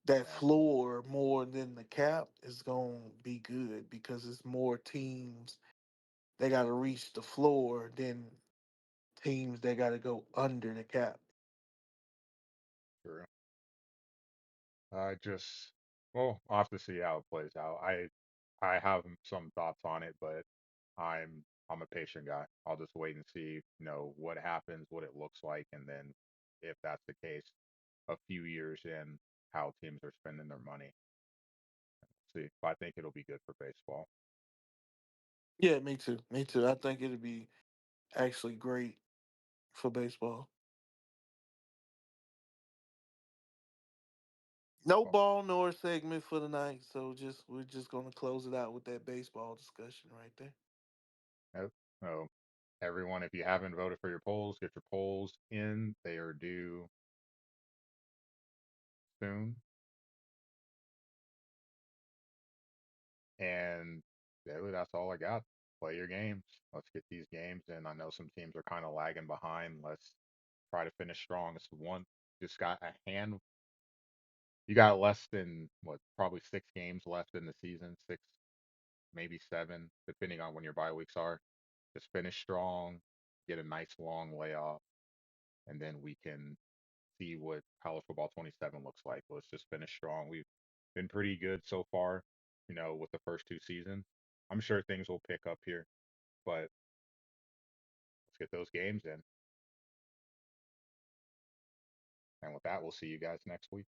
That yeah, floor more than the cap is gonna be good because it's more teams they gotta reach the floor than teams that gotta go under the cap. true. I just, well, I'll have to see how it plays out. I have some thoughts on it, but I'm a patient guy. I'll just wait and see, what happens, what it looks like, and then if that's the case, a few years in, how teams are spending their money. See, but I think it'll be good for baseball. Yeah, me too. Me too. I think it'd be actually great for baseball. No Well, ball nor segment for the night, so just we're just gonna close it out with that baseball discussion right there. nope. So everyone, if you haven't voted for your polls, get your polls in. They are due soon. And really, that's all I got. Play your games. Let's get these games in. I know some teams are kind of lagging behind. Let's try to finish strong. It's one, just got a hand. You got less than what, probably 6 games left in the season, six, maybe seven, depending on when your bye weeks are. Just finish strong, get a nice long layoff, and then we can see what college football 27 looks like. Let's just finish strong. We've been pretty good so far, with the first 2 seasons. I'm sure things will pick up here, but let's get those games in. And with that, we'll see you guys next week.